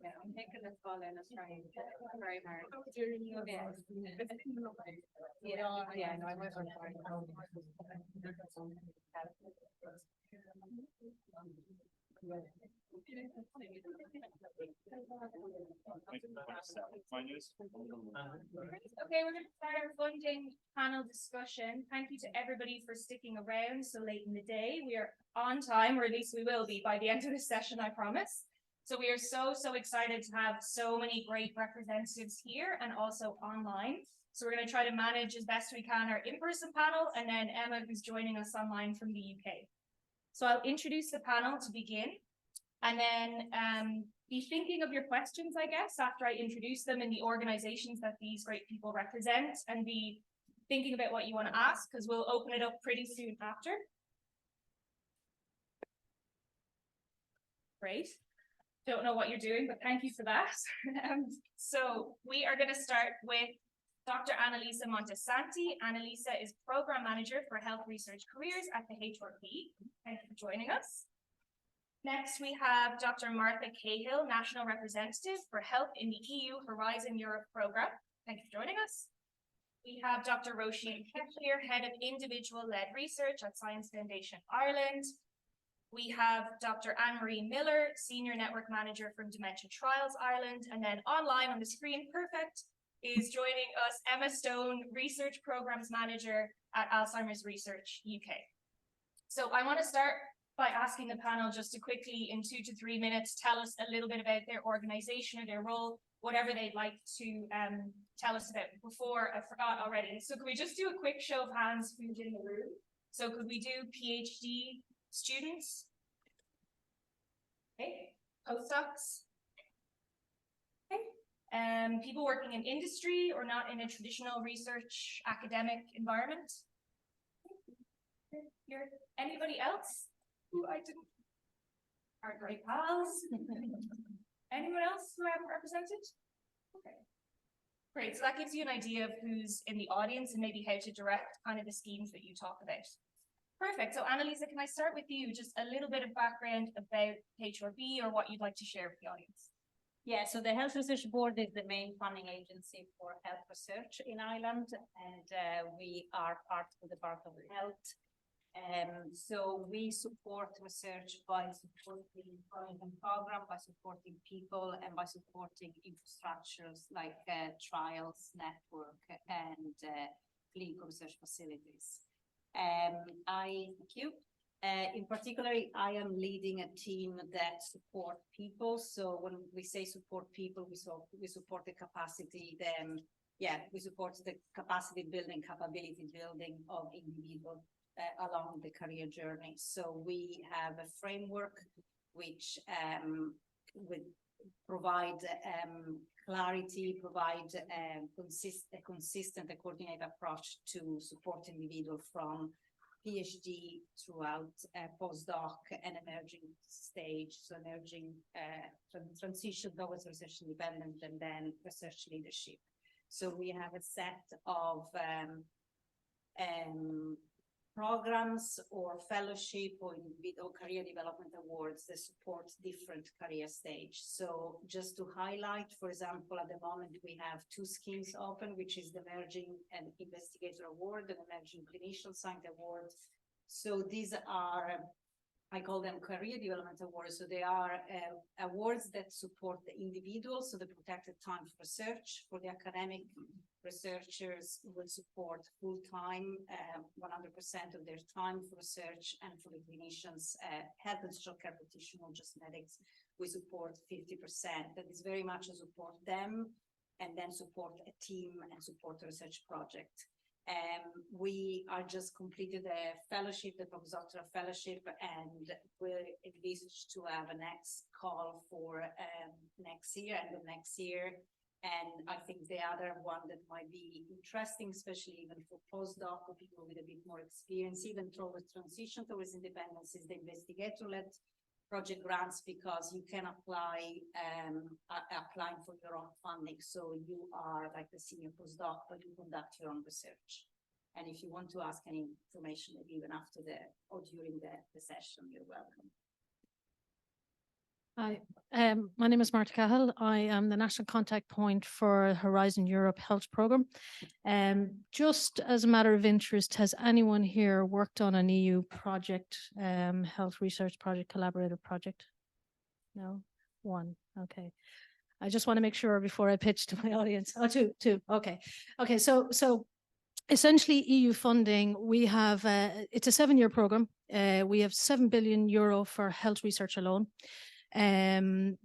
Yeah, I'm taking this ball in Australia very hard. Yeah, no, I was on fire. Okay, we're going to start our funding panel discussion. Thank you to everybody for sticking around so late in the day. We are on time, or at least we will be by the end of this session, I promise. So we are so excited to have so many great representatives here and also online. So we're going to try to manage as best we can our in-person panel, and then Emma, who's joining us online from the UK. So I'll introduce the panel to begin, and then be thinking of your questions, I guess, after I introduce them in the organizations that these great people represent, and be thinking about what you want to ask, because we'll open it up pretty soon after. Great. Don't know what you're doing, but thank you for that. So we are going to start with Dr. Annalisa Montesanti. Annalisa is Program Manager for Health Research Careers at the HRP. Thank you for joining us. Next, we have Dr. Martha Cahill, National Representative for Health in the EU Horizon Europe Programme. Thank you for joining us. We have Dr. Roisin Kefir, Head of Individual-Led Research at Science Foundation Ireland. We have Dr. Anne-Marie Miller, Senior Network Manager from Dementia Trials Ireland. And then online on the screen, perfect, is joining us Emma Stone, Research Programs Manager at Alzheimer's Research UK. So I want to start by asking the panel just to quickly, in 2 to 3 minutes, tell us a little bit about their organization or their role, whatever they'd like to tell us about. Before, I forgot already. So could we just do a quick show of hands who's in the room? So could we do PhD students? Okay, postdocs? Okay, people working in industry or not in a traditional research academic environment? Here, anybody else who I didn't? Our great pals? Anyone else who I haven't represented? Okay. Great, so that gives you an idea of who's in the audience and maybe how to direct kind of the schemes that you talk about. Perfect. So Annalisa, can I start with you? Just a little bit of background about HRB or what you'd like to share with the audience. Yeah, so the Health Research Board is the main funding agency for health research in Ireland, and we are part of the Department of Health. So we support research by supporting program, by supporting people, and by supporting infrastructures like trials, network, and clinical research facilities. In particular, I am leading a team that support people. So when we say support people, we support the capacity, we support the capacity building, capability building of individuals along the career journey. So we have a framework which would provide clarity, provide a consistent and coordinated approach to support individuals from PhD throughout postdoc and emerging stage, so emerging transition towards research independent and then research leadership. So we have a set of programs or fellowship or individual career development awards that support different career stage. So just to highlight, for example, at the moment we have 2 schemes open, which is the Emerging and Investigator Award and Emerging Clinician Science Award. So these are I call them career development awards. So they are awards that support the individual. So the protected time for research. For the academic researchers will support full-time, 100% of their time for research, and for the clinicians, health and social care practitioners, just medics, we support 50%. That is very much to support them and then support a team and support a research project. We are just completed a fellowship, the postdoctoral fellowship, and we're envisaged to have a next call for next year, end of next year. And I think the other one that might be interesting, especially even for postdoc or people with a bit more experience, even towards transition towards independence, is the investigator-led project grants, because you can applying for your own funding. So you are like the senior postdoc, but you conduct your own research. And if you want to ask any information, maybe even after or during the session, you're welcome. Hi, my name is Marta Cahill. I am the national contact point for Horizon Europe Health Programme. Just as a matter of interest, has anyone here worked on an EU project, health research project, collaborative project? No? One. Okay. I just want to make sure before I pitch to my audience. Oh, two. Okay. Okay. So essentially EU funding, we have, it's a 7-year program. We have €7 billion for health research alone.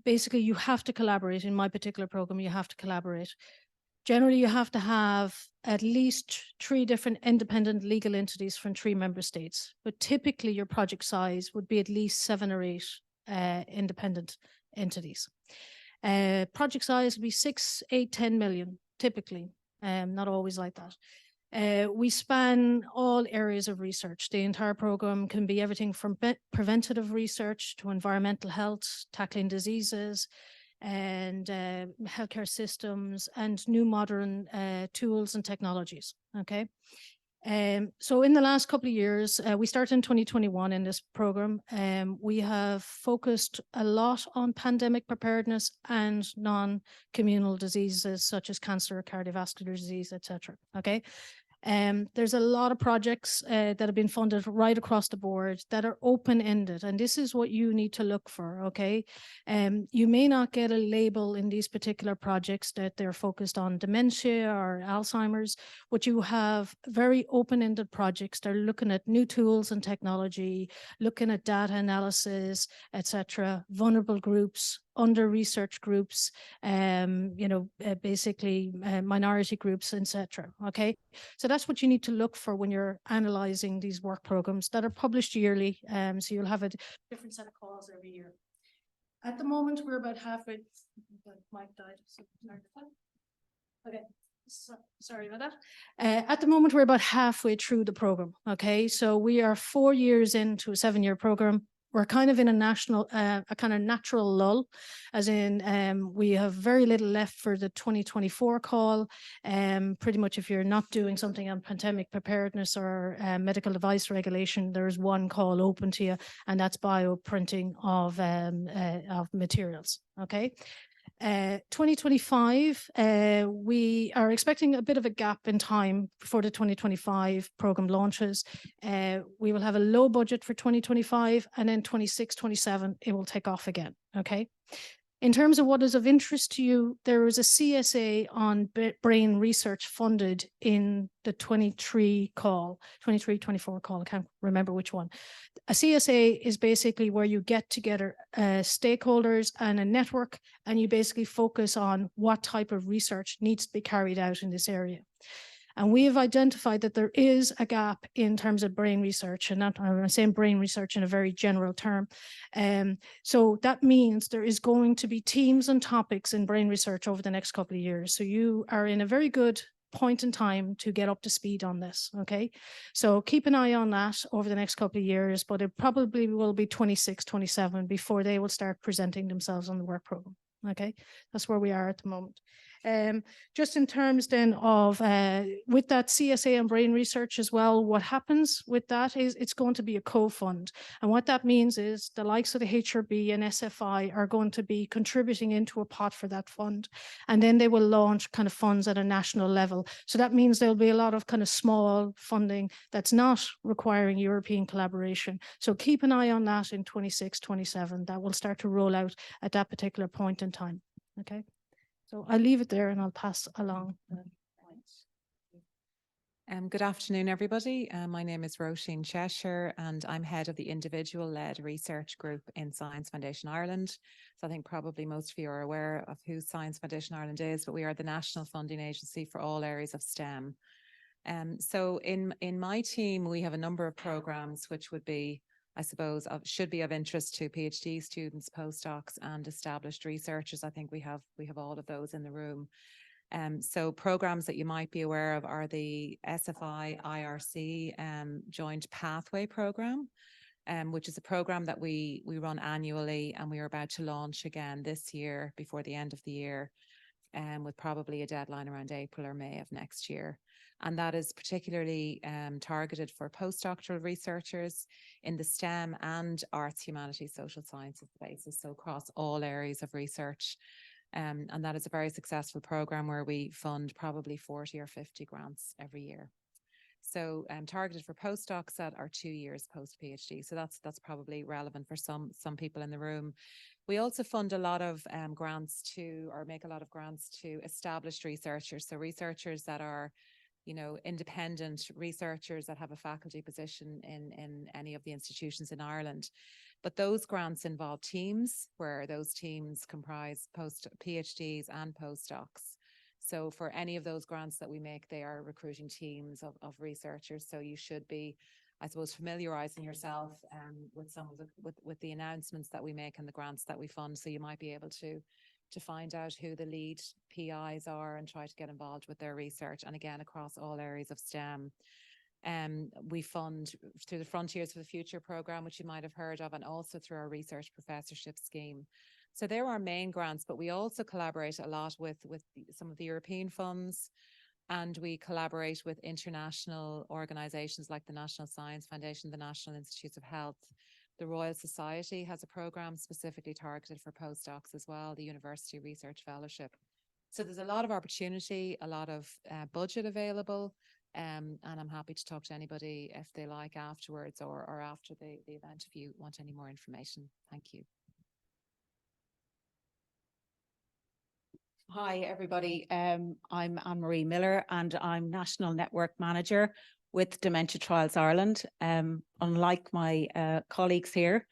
Basically you have to collaborate. In my particular program, you have to collaborate. Generally, you have to have at least 3 different independent legal entities from 3 member states, but typically your project size would be at least 7 or 8 independent entities. Project size would be 6, 8, 10 million, typically, not always like that. We span all areas of research. The entire program can be everything from preventative research to environmental health, tackling diseases and healthcare systems and new modern tools and technologies. Okay. So in the last couple of years, we started in 2021 in this program. We have focused a lot on pandemic preparedness and non-communal diseases such as cancer, cardiovascular disease, etc. Okay. There's a lot of projects that have been funded right across the board that are open-ended, and this is what you need to look for, okay? You may not get a label in these particular projects that they're focused on dementia or Alzheimer's, but you have very open-ended projects that are looking at new tools and technology, looking at data analysis, etc., vulnerable groups, under-researched groups, basically minority groups, etc. Okay, so that's what you need to look for when you're analyzing these work programs that are published yearly. So you'll have a different set of calls every year. At the moment, we're about halfway. The mic died. Okay. Sorry about that. At the moment, we're about halfway through the program. Okay, so we are 4 years into a 7-year program. We're kind of in a kind of natural lull, as in we have very little left for the 2024 call. Pretty much if you're not doing something on pandemic preparedness or medical device regulation, there's one call open to you, and that's bioprinting of materials. Okay. 2025, we are expecting a bit of a gap in time before the 2025 program launches. We will have a low budget for 2025, and then 26, 27, it will take off again. Okay. In terms of what is of interest to you, there is a CSA on brain research funded in the 23, 24 call, I can't remember which one. A CSA is basically where you get together stakeholders and a network, and you basically focus on what type of research needs to be carried out in this area. And we have identified that there is a gap in terms of brain research, and I'm saying brain research in a very general term. So that means there is going to be teams and topics in brain research over the next couple of years. So you are in a very good point in time to get up to speed on this. Okay, so keep an eye on that over the next couple of years, but it probably will be 26, 27 before they will start presenting themselves on the work program. Okay, that's where we are at the moment. Just in terms then of, with that CSA and brain research as well, what happens with that is it's going to be a co-fund. And what that means is the likes of the HRB and SFI are going to be contributing into a pot for that fund. And then they will launch kind of funds at a national level. So that means there'll be a lot of kind of small funding that's not requiring European collaboration. So keep an eye on that in 26, 27. That will start to roll out at that particular point in time. Okay. So I'll leave it there and I'll pass along. Good afternoon, everybody. My name is Roisin Cheshire and I'm head of the individual-led research group in Science Foundation Ireland. So I think probably most of you are aware of who Science Foundation Ireland is, but we are the national funding agency for all areas of STEM. So in my team, we have a number of programs which would be, I suppose, should be of interest to PhD students, postdocs, and established researchers. I think we have all of those in the room. So programs that you might be aware of are the SFI IRC Joint Pathway Program, which is a program that we run annually, and we are about to launch again this year before the end of the year, with probably a deadline around April or May of next year. And that is particularly targeted for postdoctoral researchers in the STEM and arts, humanities, social sciences spaces, so across all areas of research. And that is a very successful program where we fund probably 40 or 50 grants every year. So targeted for postdocs that are 2 years post PhD. So that's probably relevant for some people in the room. We also fund a lot of grants to, or make a lot of grants to established researchers. So researchers that are, you know, independent researchers that have a faculty position in any of the institutions in Ireland. But those grants involve teams, where those teams comprise PhDs and postdocs. So for any of those grants that we make, they are recruiting teams of researchers. So you should be, I suppose, familiarizing yourself with some of with the announcements that we make and the grants that we fund. So you might be able to find out who the lead PIs are and try to get involved with their research. And again, across all areas of STEM. We fund through the Frontiers for the Future program, which you might have heard of, and also through our research professorship scheme. So they're our main grants, but we also collaborate a lot with some of the European funds, and we collaborate with international organizations like the National Science Foundation, the National Institutes of Health. The Royal Society has a program specifically targeted for postdocs as well, the University Research Fellowship. So there's a lot of opportunity, a lot of budget available, and I'm happy to talk to anybody if they like afterwards or after the event if you want any more information. Thank you. Hi, everybody. I'm Anne-Marie Miller and I'm National Network Manager with Dementia Trials Ireland. Unlike my colleagues here,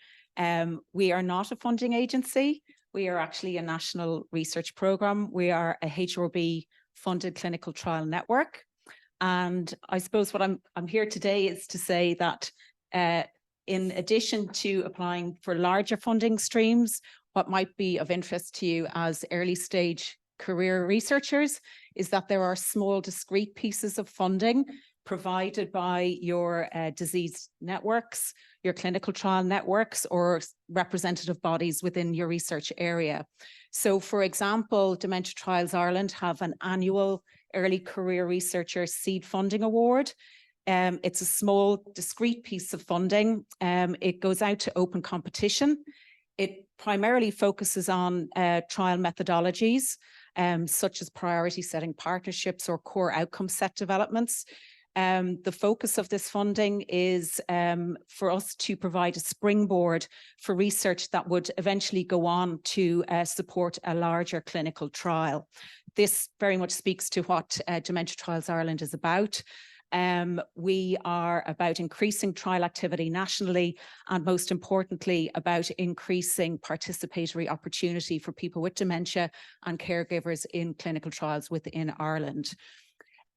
we are not a funding agency. We are actually a national research programme. We are a HRB funded clinical trial network. And I suppose what I'm here today is to say that in addition to applying for larger funding streams, what might be of interest to you as early stage career researchers is that there are small discrete pieces of funding provided by your disease networks, your clinical trial networks, or representative bodies within your research area. So for example, Dementia Trials Ireland have an annual Early Career Researcher Seed Funding Award. It's a small discrete piece of funding. It goes out to open competition. It primarily focuses on trial methodologies, such as priority setting partnerships or core outcome set developments. The focus of this funding is for us to provide a springboard for research that would eventually go on to support a larger clinical trial. This very much speaks to what Dementia Trials Ireland is about. We are about increasing trial activity nationally and most importantly about increasing participatory opportunity for people with dementia and caregivers in clinical trials within Ireland.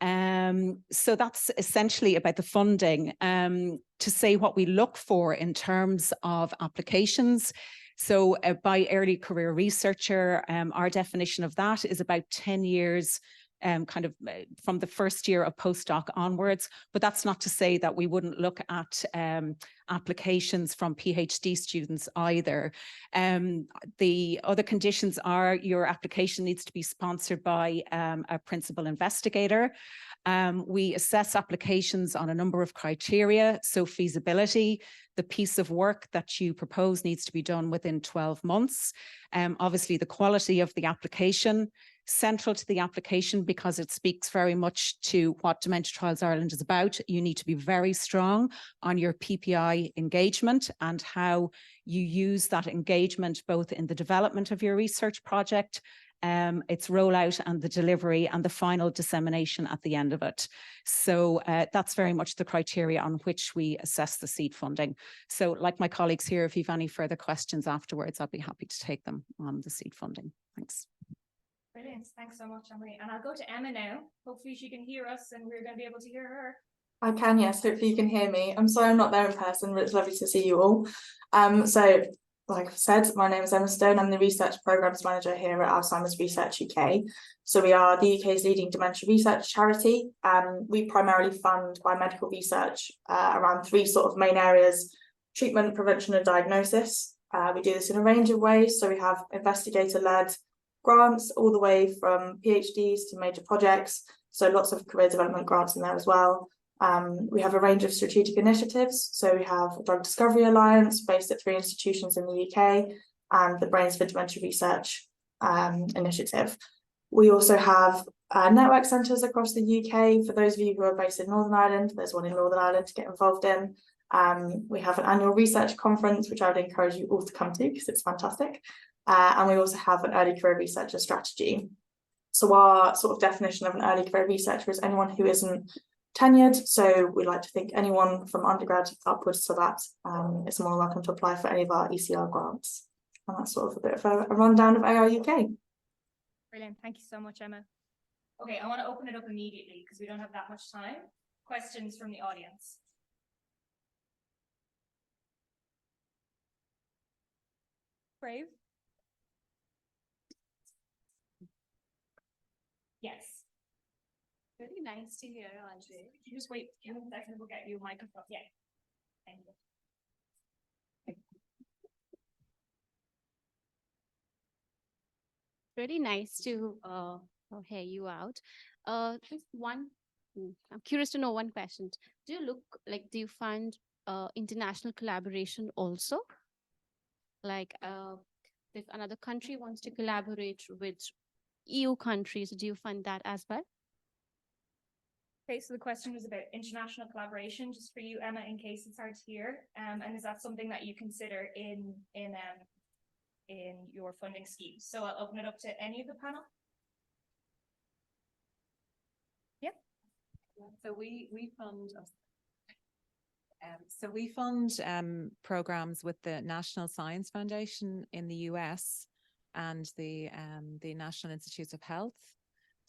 So that's essentially about the funding. To say what we look for in terms of applications. So by early career researcher, our definition of that is about 10 years kind of from the first year of postdoc onwards. But that's not to say that we wouldn't look at applications from PhD students either. The other conditions are your application needs to be sponsored by a principal investigator. We assess applications on a number of criteria, so feasibility, the piece of work that you propose needs to be done within 12 months. Obviously, the quality of the application, central to the application because it speaks very much to what Dementia Trials Ireland is about. You need to be very strong on your PPI engagement and how you use that engagement both in the development of your research project, its rollout and the delivery and the final dissemination at the end of it. So that's very much the criteria on which we assess the seed funding. So like my colleagues here, if you've any further questions afterwards, I'll be happy to take them on the seed funding. Thanks. Brilliant. Thanks so much, Emily. And I'll go to Emma now. Hopefully she can hear us and we're going to be able to hear her. I can, yes. Hopefully you can hear me. I'm sorry I'm not there in person, but it's lovely to see you all. So, like I said, my name is Emma Stone. I'm the Research Programmes Manager here at Alzheimer's Research UK. So we are the UK's leading dementia research charity. We primarily fund biomedical research around three sort of main areas: treatment, prevention and diagnosis. We do this in a range of ways. So we have investigator-led grants all the way from PhDs to major projects. So lots of career development grants in there as well. We have a range of strategic initiatives. So we have a Drug Discovery Alliance based at 3 institutions in the UK and the Brains for Dementia Research initiative. We also have network centres across the UK. For those of you who are based in Northern Ireland, there's one in Northern Ireland to get involved in. We have an annual research conference, which I would encourage you all to come to because it's fantastic. And we also have an early career researcher strategy. So our sort of definition of an early career researcher is anyone who isn't tenured. So we like to think anyone from undergrad upwards to that is more welcome to apply for any of our ECR grants. And that's sort of a bit of a rundown of AR UK. Brilliant. Thank you so much, Emma. Okay, I want to open it up immediately because we don't have that much time. Questions from the audience? Brave. Yes. Really nice to hear, Andre. You just wait a second, we'll get you a microphone. Yeah. Thank you. Really nice to hear you out. Just one, I'm curious to know one question. Do you fund international collaboration also? Like if another country wants to collaborate with EU countries, do you fund that as well? Okay, so the question was about international collaboration, just for you, Emma, in case it's hard to hear. And is that something that you consider in your funding scheme? So I'll open it up to any of the panel. Yeah. So we fund programs with the National Science Foundation in the US and the National Institutes of Health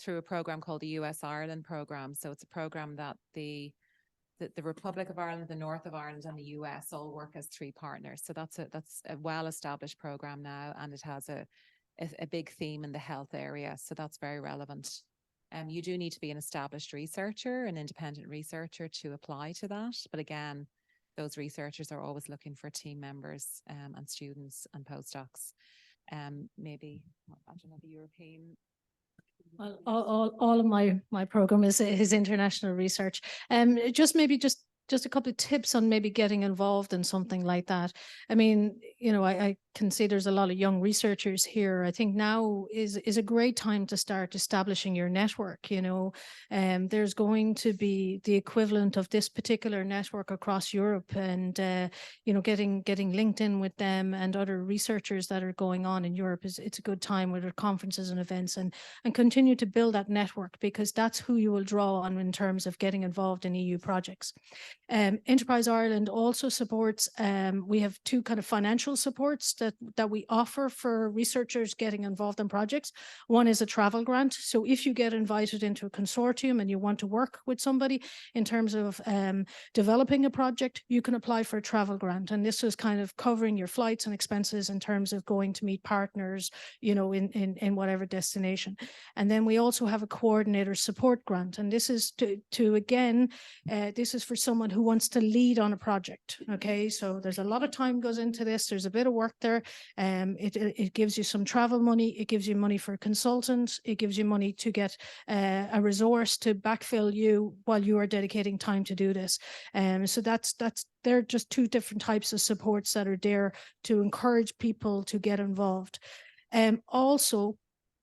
through a program called the US Ireland program. So it's a program that the Republic of Ireland, the North of Ireland and the US all work as 3 partners. So that's a well-established program now, and it has a big theme in the health area. So that's very relevant. You do need to be an established researcher, an independent researcher to apply to that. But again, those researchers are always looking for team members and students and postdocs. Maybe, I don't know, the European. Well, all of my program is international research. Just a couple of tips on maybe getting involved in something like that. I mean, you know, I can see there's a lot of young researchers here. I think now is a great time to start establishing your network. You know, there's going to be the equivalent of this particular network across Europe, and you know, getting linked in with them and other researchers that are going on in Europe it's a good time with their conferences and events, and continue to build that network, because that's who you will draw on in terms of getting involved in EU projects. Enterprise Ireland also supports, we have 2 kind of financial financial supports that we offer for researchers getting involved in projects. One is a travel grant. So if you get invited into a consortium and you want to work with somebody in terms of developing a project, you can apply for a travel grant. And this is kind of covering your flights and expenses in terms of going to meet partners, you know, in whatever destination. And then we also have a coordinator support grant. And this is to again, this is for someone who wants to lead on a project. Okay, so there's a lot of time goes into this. There's a bit of work there. It gives you some travel money. It gives you money for a consultant. It gives you money to get a resource to backfill you while you are dedicating time to do this. So they're just two different types of supports that are there to encourage people to get involved. Also,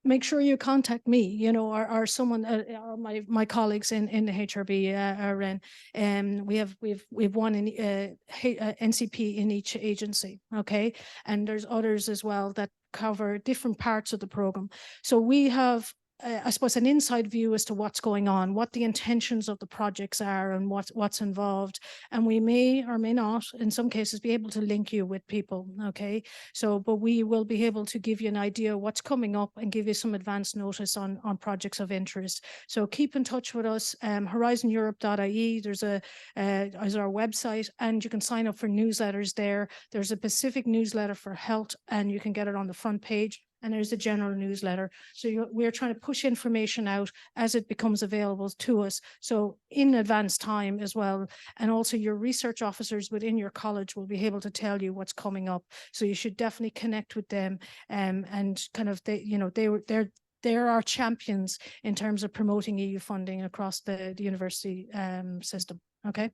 make sure you contact me, you know, or someone, or my colleagues in the HRB are in. We've one in NCP in each agency, okay? And there's others as well that cover different parts of the program. So we have I suppose, an inside view as to what's going on, what the intentions of the projects are and what's involved. And we may or may not, in some cases, be able to link you with people, okay? So, but we will be able to give you an idea of what's coming up and give you some advance notice on projects of interest. So keep in touch with us, horizoneurope.ie, there's our website, and you can sign up for newsletters there. There's a specific newsletter for health, and you can get it on the front page. And there's a general newsletter. So we're trying to push information out as it becomes available to us. So in advance time as well. And also your research officers within your college will be able to tell you what's coming up. So you should definitely connect with them and kind of, they're our champions in terms of promoting EU funding across the university system. Okay.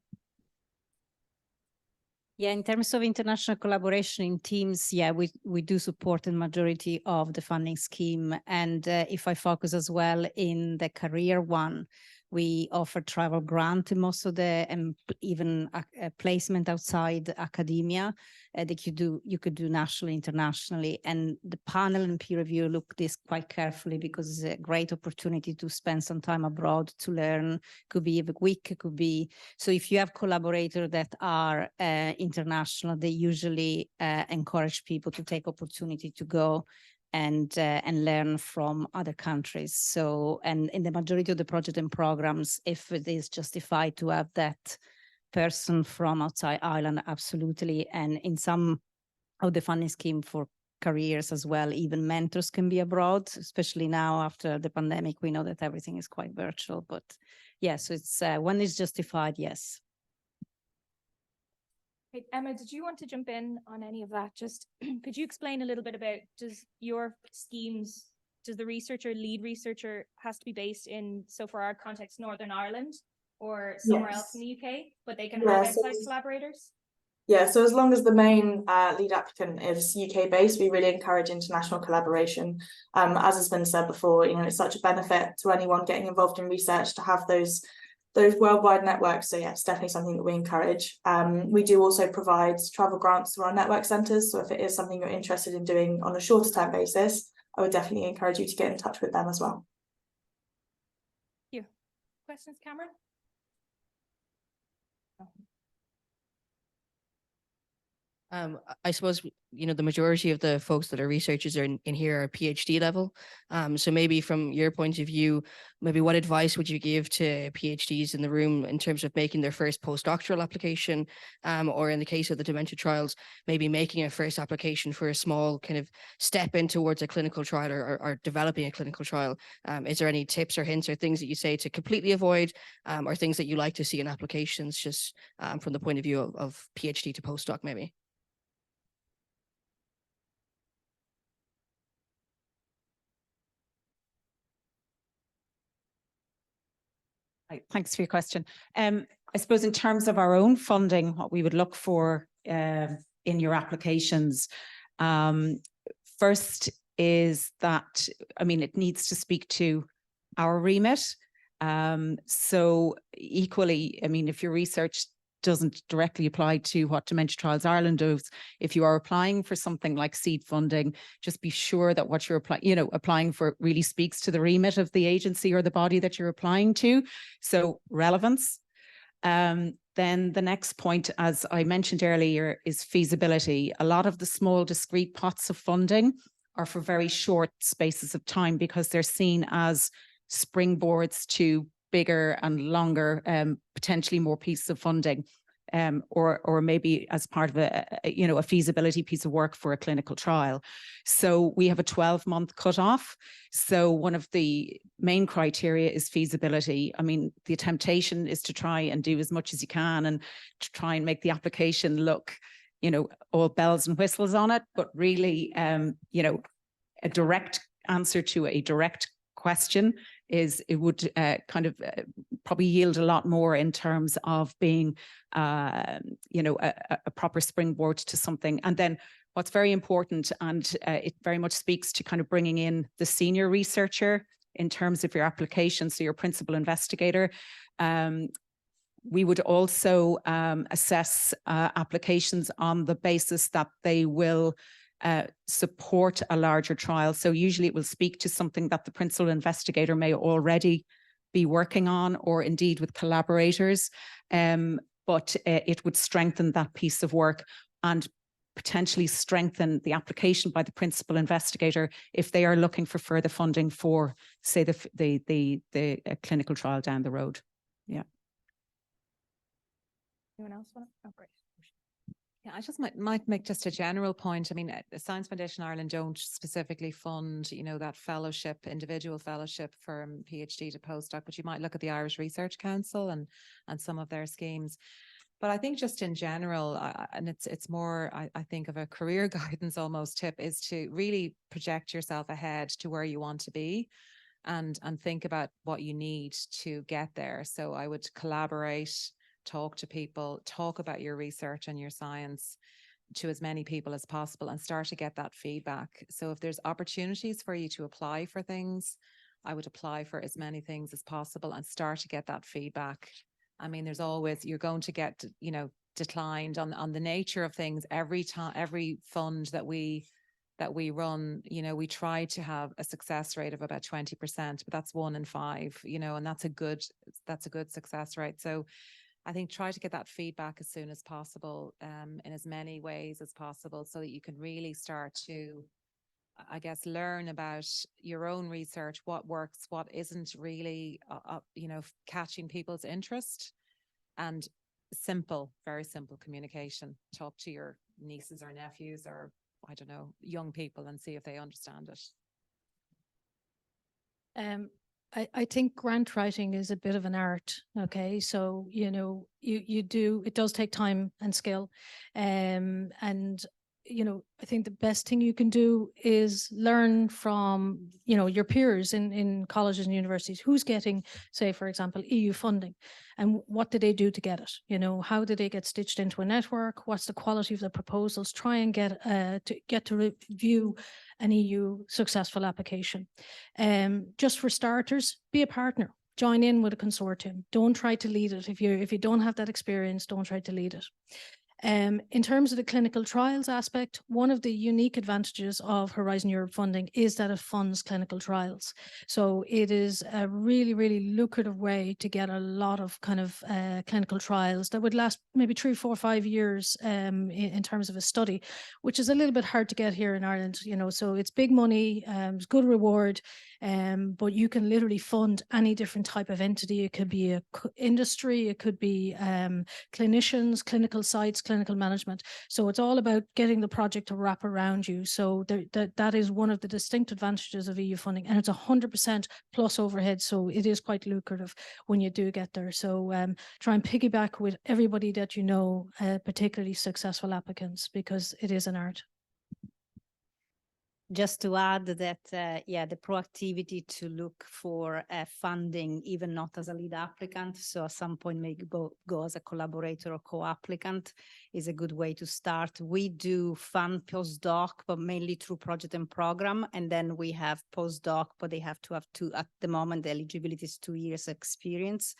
Yeah, in terms of international collaboration in teams, yeah, we do support the majority of the funding scheme. And if I focus as well in the career one, we offer travel grant to most of the, even a placement outside academia that you could do nationally, internationally. And the panel and peer review look this quite carefully because it's a great opportunity to spend some time abroad to learn. Could be a week, it could be. So if you have collaborators that are international, they usually encourage people to take opportunity to go and learn from other countries. So, and in the majority of the project and programs, if it is justified to have that person from outside Ireland, absolutely. And in some of the funding scheme for careers as well, even mentors can be abroad, especially now after the pandemic. We know that everything is quite virtual, but yeah, so it's when it's justified, yes. Hey, Emma, did you want to jump in on any of that? Just could you explain a little bit about, does your schemes, does the lead researcher has to be based in, so for our context, Northern Ireland or somewhere else in the UK, but they can have outside collaborators? Yeah, so as long as the main lead applicant is UK based, we really encourage international collaboration. As has been said before, you know, it's such a benefit to anyone getting involved in research to have those worldwide networks. So yeah, it's definitely something that we encourage. We do also provide travel grants through our network centres. So if it is something you're interested in doing on a shorter term basis, I would definitely encourage you to get in touch with them as well. Thank you. Questions, Cameron? I suppose, you know, the majority of the folks that are researchers are in here are PhD level. So maybe from your point of view, maybe what advice would you give to PhDs in the room in terms of making their first postdoctoral application, or in the case of the dementia trials, maybe making a first application for a small kind of step in towards a clinical trial or developing a clinical trial? Is there any tips or hints or things that you say to completely avoid, or things that you like to see in applications, just from the point of view of PhD to postdoc maybe? Thanks for your question. I suppose in terms of our own funding, what we would look for in your applications, first is that, I mean, it needs to speak to our remit. So equally, I mean, if your research doesn't directly apply to what Dementia Trials Ireland does, if you are applying for something like seed funding, just be sure that what you're applying for really speaks to the remit of the agency or the body that you're applying to. So relevance. Then the next point, as I mentioned earlier, is feasibility. A lot of the small discrete pots of funding are for very short spaces of time because they're seen as springboards to bigger and longer, potentially more pieces of funding, or maybe as part of a feasibility piece of work for a clinical trial. So we have a 12-month cutoff. So one of the main criteria is feasibility. I mean, the temptation is to try and do as much as you can and to try and make the application look, all bells and whistles on it, but really, a direct answer to a direct question it would probably yield a lot more in terms of being, a proper springboard to something. And then what's very important, and it very much speaks to kind of bringing in the senior researcher in terms of your application, so your principal investigator. We would also assess applications on the basis that they will support a larger trial. So usually it will speak to something that the principal investigator may already be working on, or indeed with collaborators, but it would strengthen that piece of work and potentially strengthen the application by the principal investigator if they are looking for further funding for, say, the clinical trial down the road. Yeah. Anyone else want to? Oh, great. Yeah, I just might make just a general point. I mean, the Science Foundation Ireland don't specifically fund, that fellowship, individual fellowship from PhD to postdoc, but you might look at the Irish Research Council and some of their schemes. But I think just in general, and it's more, I think, of a career guidance almost tip, is to really project yourself ahead to where you want to be and think about what you need to get there. So I would collaborate, talk to people, talk about your research and your science to as many people as possible and start to get that feedback. So if there's opportunities for you to apply for things, I would apply for as many things as possible and start to get that feedback. I mean, there's always, you're going to get, declined on the nature of things every time, every fund that we run, we try to have a success rate of about 20%, but that's 1 in 5, and that's a good success rate. So I think try to get that feedback as soon as possible, in as many ways as possible, so that you can really start to, I guess, learn about your own research, what works, what isn't really, catching people's interest, and very simple communication. Talk to your nieces or nephews or, I don't know, young people and see if they understand it. I think grant writing is a bit of an art. Okay, so it does take time and skill, and I think the best thing you can do is learn from your peers in colleges and universities who's getting, say, for example, EU funding, and what did they do to get it? How did they get stitched into a network? What's the quality of the proposals? Try and get to review an EU successful application. Just for starters, be a partner. Join in with a consortium. Don't try to lead it. If you don't have that experience, don't try to lead it. In terms of the clinical trials aspect, one of the unique advantages of Horizon Europe funding is that it funds clinical trials. So it is a really, really lucrative way to get a lot of kind of clinical trials that would last maybe 3, 4, 5 years in terms of a study, which is a little bit hard to get here in Ireland. So it's big money, it's good reward, but you can literally fund any different type of entity. It could be a industry, it could be clinicians, clinical sites, clinical management. So it's all about getting the project to wrap around you. So that is one of the distinct advantages of EU funding, and it's 100% plus overhead. So it is quite lucrative when you do get there. So try and piggyback with everybody that particularly successful applicants, because it is an art. Just to add that, the proactivity to look for funding, even not as a lead applicant, so at some point maybe go as a collaborator or co-applicant, is a good way to start. We do fund postdoc, but mainly through project and program, and then we have postdoc, but they have to have at the moment, the eligibility is 2 years experience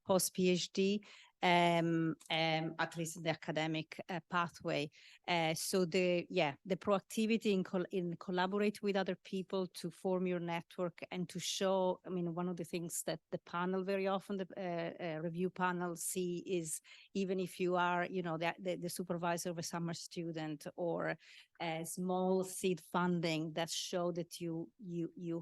post-PhD. at least in the academic pathway. So the proactivity in collaborate with other people to form your network and to show, I mean, one of the things that the panel very often, the review panel see is, even if you are, you know, the supervisor of a summer student or a small seed funding, that show that you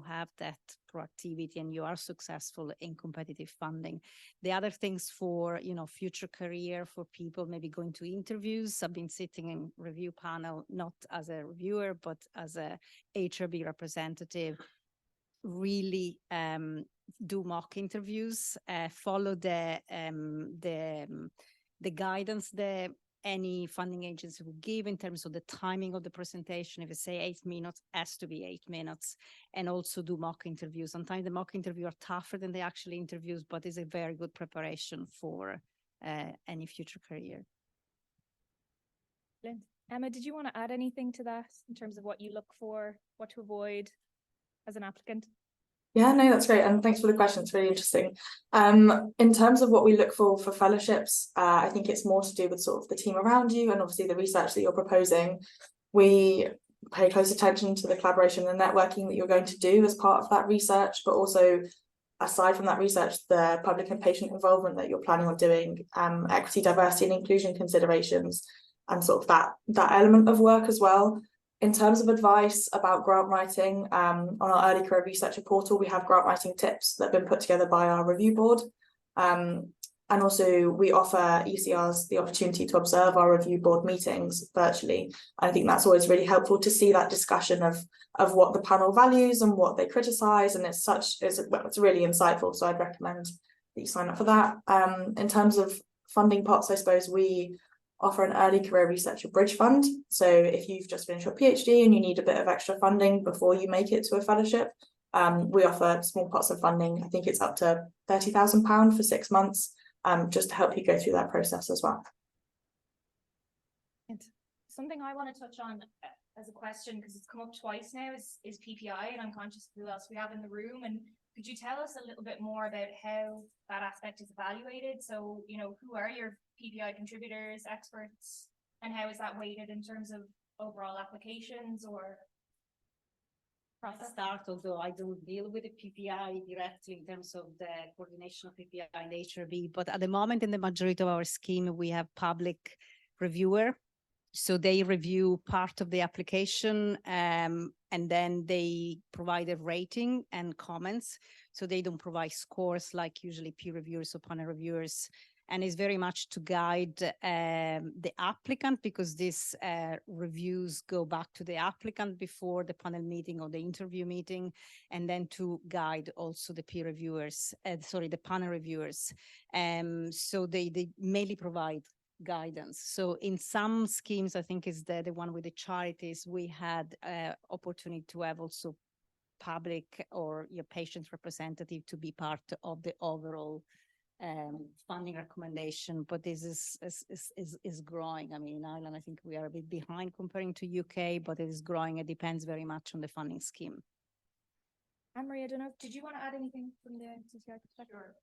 have that proactivity and you are successful in competitive funding. The other things for, you know, future career for people maybe going to interviews. I've been sitting in review panel, not as a reviewer, but as a HRB representative. Really do mock interviews, follow the guidance any funding agency will give in terms of the timing of the presentation. If you say 8 minutes, has to be 8 minutes, and also do mock interviews. Sometimes the mock interviews are tougher than the actual interviews, but it's a very good preparation for any future career. Emma, did you want to add anything to that in terms of what you look for, what to avoid as an applicant? Yeah, no, that's great. And thanks for the question. It's really interesting. In terms of what we look for fellowships, I think it's more to do with sort of the team around you and obviously the research that you're proposing. We pay close attention to the collaboration and networking that you're going to do as part of that research, but also aside from that research, the public and patient involvement that you're planning on doing, equity, diversity and inclusion considerations, and sort of that element of work as well. In terms of advice about grant writing, on our Early Career Researcher portal, we have grant writing tips that have been put together by our review board. And also we offer ECRs the opportunity to observe our review board meetings virtually. I think that's always really helpful to see that discussion of what the panel values and what they criticize. And it's really insightful. So I'd recommend that you sign up for that. In terms of funding pots, I suppose we offer an early career researcher bridge fund. So if you've just finished your PhD and you need a bit of extra funding before you make it to a fellowship, we offer small pots of funding. I think it's up to £30,000 for 6 months, just to help you go through that process as well. Something I want to touch on as a question, because it's come up twice now, is PPI, and I'm conscious of who else we have in the room. And could you tell us a little bit more about how that aspect is evaluated? So, you know, who are your PPI contributors, experts, and how is that weighted in terms of overall applications or process? Start, although I don't deal with the PPI directly in terms of the coordination of PPI and HRB, but at the moment in the majority of our scheme, we have public reviewer. So they review part of the application and then they provide a rating and comments. So they don't provide scores like usually peer reviewers or panel reviewers. And it's very much to guide the applicant, because these reviews go back to the applicant before the panel meeting or the interview meeting, and then to guide also the peer reviewers, the panel reviewers. So they mainly provide guidance. So in some schemes, I think is the one with the charities, we had opportunity to have also public or your patient's representative to be part of the overall funding recommendation, but this is growing. I mean, in Ireland, I think we are a bit behind comparing to UK, but it is growing. It depends very much on the funding scheme. Anne-Marie, I don't know, did you want to add anything from the CCI perspective? Sure.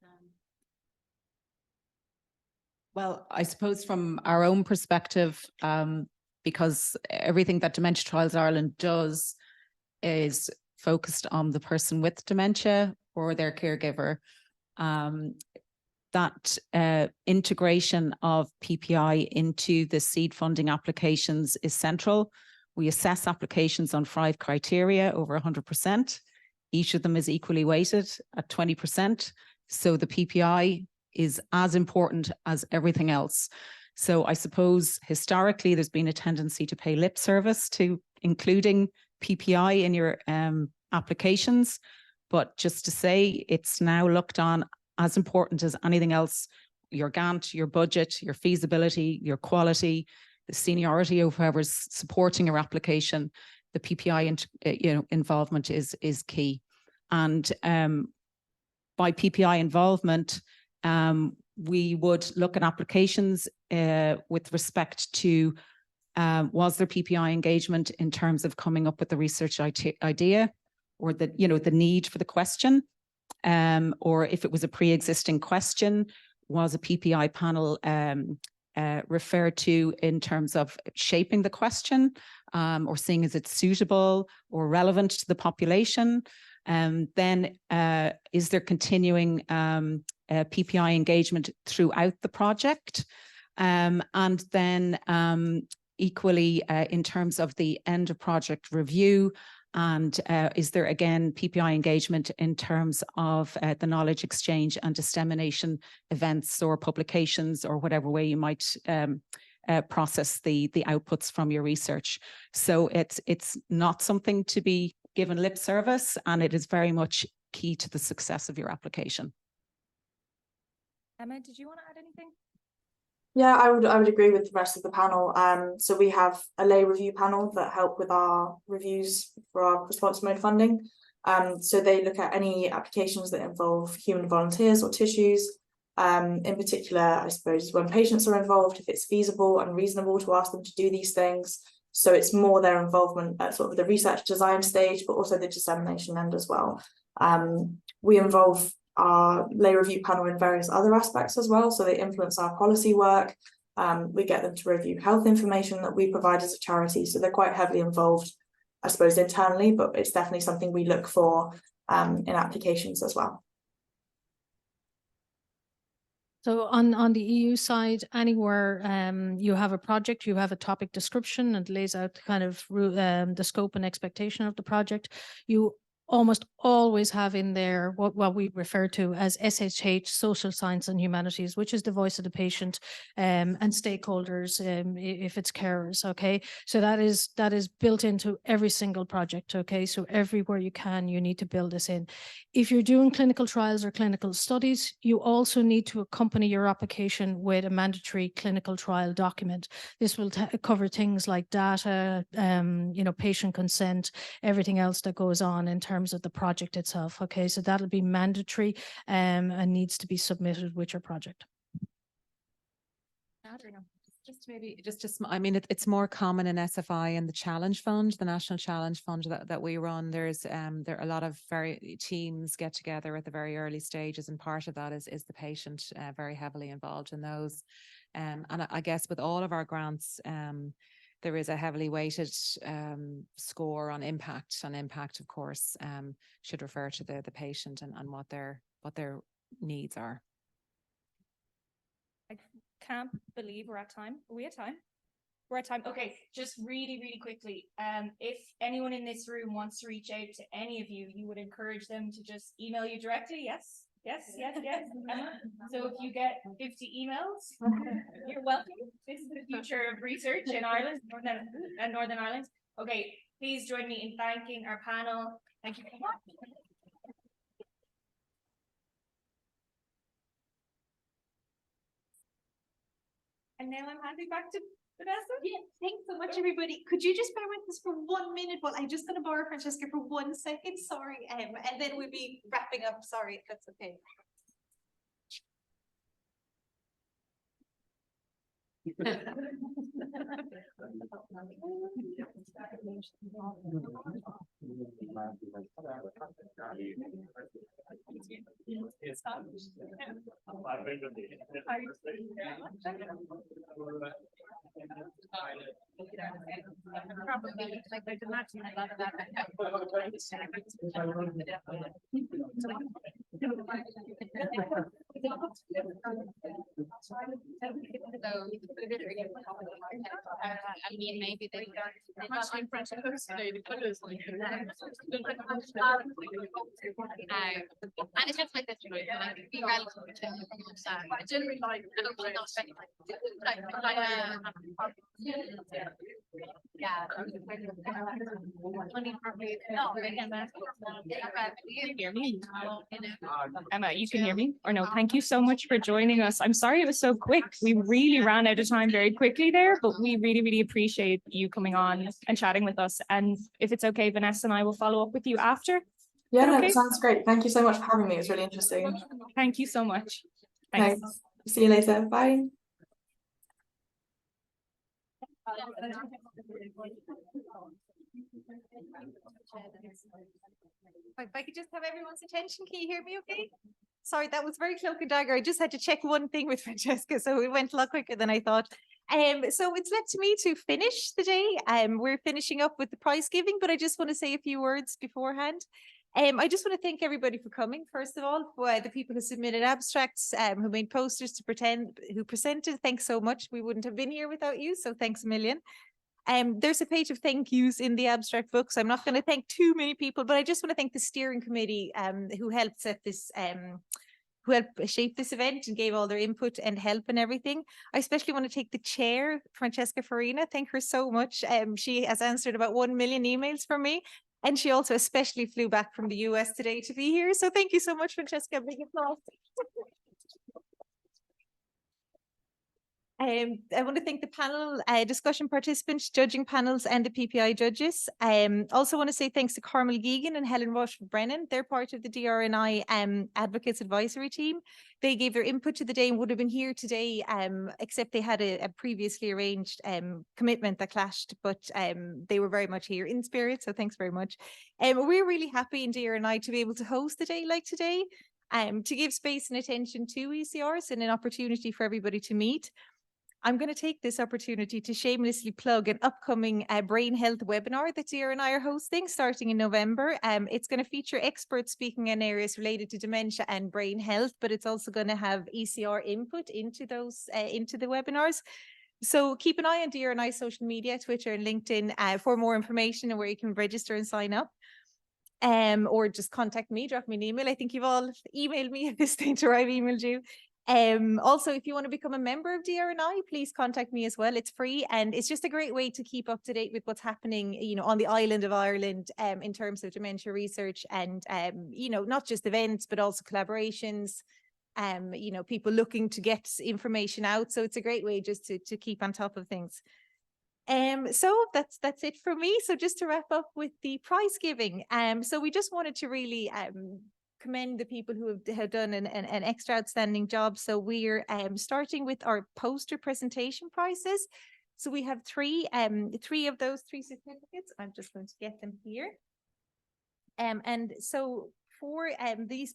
Well, I suppose from our own perspective, because everything that Dementia Trials Ireland does is focused on the person with dementia or their caregiver, that integration of PPI into the seed funding applications is central. We assess applications on 5 criteria over 100%. Each of them is equally weighted at 20%. So the PPI is as important as everything else. So I suppose historically there's been a tendency to pay lip service to including PPI in your applications, but just to say it's now looked on as important as anything else: your Gantt, your budget, your feasibility, your quality, the seniority of whoever's supporting your application. The PPI involvement is key. And by PPI involvement, we would look at applications with respect to was there PPI engagement in terms of coming up with the research idea or the need for the question, or if it was a pre-existing question, was a PPI panel referred to in terms of shaping the question or seeing is it suitable or relevant to the population? Then is there continuing PPI engagement throughout the project? And then equally in terms of the end of project review, and is there again PPI engagement in terms of the knowledge exchange and dissemination events or publications or whatever way you might process the outputs from your research. So it's not something to be given lip service, and it is very much key to the success of your application. Emma, did you want to add anything? Yeah, I would agree with the rest of the panel. So we have a lay review panel that help with our reviews for our response mode funding. So they look at any applications that involve human volunteers or tissues. In particular, I suppose when patients are involved, if it's feasible and reasonable to ask them to do these things. So it's more their involvement at sort of the research design stage, but also the dissemination end as well. We involve our lay review panel in various other aspects as well. So they influence our policy work. We get them to review health information that we provide as a charity. So they're quite heavily involved, I suppose, internally, but it's definitely something we look for in applications as well. So on the EU side, anywhere you have a project, you have a topic description and lays out kind of the scope and expectation of the project. You almost always have in there what we refer to as SHH, social science and humanities, which is the voice of the patient and stakeholders if it's carers. Okay, so that is built into every single project. Okay, so everywhere you can, you need to build this in. If you're doing clinical trials or clinical studies, you also need to accompany your application with a mandatory clinical trial document. This will cover things like data, patient consent, everything else that goes on in terms of the project itself. Okay, so that'll be mandatory and needs to be submitted with your project. I mean, it's more common in SFI and the Challenge Fund, the National Challenge Fund that we run. There are a lot of teams get together at the very early stages, and part of that is the patient very heavily involved in those. And I guess with all of our grants, there is a heavily weighted score on impact. And impact, of course, should refer to the patient and what their needs are. I can't believe we're at time. Are we at time? We're at time. Okay, just really, really quickly. If anyone in this room wants to reach out to any of you, you would encourage them to just email you directly. Yes. Emma. So if you get 50 emails, you're welcome. This is the future of research in Ireland, Northern Ireland. Okay, please join me in thanking our panel. Thank you so much. And now I'm handing back to Vanessa. Yeah, thanks so much, everybody. Could you just bear with us for 1 minute? Well, I'm just going to borrow Francesca for 1 second. Sorry, and then we'll be wrapping up. Sorry, if that's okay. Probably like I did not see a lot of that. I mean, maybe they much in front of us. And it's just like this, like be relative to I generally like yeah. Emma, you can hear me or no? Thank you so much for joining us. I'm sorry it was so quick. We really ran out of time very quickly there, but we really, really appreciate you coming on and chatting with us. And if it's okay, Vanessa and I will follow up with you after. Yeah, no, that sounds great. Thank you so much for having me. It's really interesting. Thank you so much. Thanks. See you later. Bye. If I could just have everyone's attention, can you hear me okay? Sorry, that was very cloak and dagger. I just had to check one thing with Francesca, so it went a lot quicker than I thought. So it's left to me to finish the day. We're finishing up with the prize giving, but I just want to say a few words beforehand. I just want to thank everybody for coming, first of all, for the people who submitted abstracts, who made posters who presented. Thanks so much. We wouldn't have been here without you, so thanks a million. There's a page of thank yous in the abstract book, so I'm not going to thank too many people, but I just want to thank the steering committee who helped set this, who helped shape this event and gave all their input and help and everything. I especially want to take the chair, Francesca Farina. Thank her so much. She has answered about 1 million emails from me. And she also especially flew back from the US today to be here. So thank you so much, Francesca. Big applause. I want to thank the panel, discussion participants, judging panels, and the PPI judges. Also want to say thanks to Carmel Geegan and Helen Rush-Brennan. They're part of the DRNI Advocates Advisory Team. They gave their input to the day and would have been here today, except they had a previously arranged commitment that clashed, but they were very much here in spirit, so thanks very much. We're really happy in DRNI to be able to host a day like today, to give space and attention to ECRs and an opportunity for everybody to meet. I'm going to take this opportunity to shamelessly plug an upcoming brain health webinar that DRNI are hosting starting in November. It's going to feature experts speaking in areas related to dementia and brain health, but it's also going to have ECR input into those into the webinars. So keep an eye on DRNI social media, Twitter and LinkedIn for more information and where you can register and sign up. Or just contact me, drop me an email. I think you've all emailed me at this stage, or I've emailed you. Also, if you want to become a member of DRNI, please contact me as well. It's free and it's just a great way to keep up to date with what's happening, you know, on the island of Ireland in terms of dementia research and, you know, not just events, but also collaborations, you know, people looking to get information out. So it's a great way just to keep on top of things. So that's it for me. So just to wrap up with the prize giving. So we just wanted to really commend the people who have done an extra outstanding job. So we're starting with our poster presentation prizes. So we have three of those three certificates. I'm just going to get them here. And so for these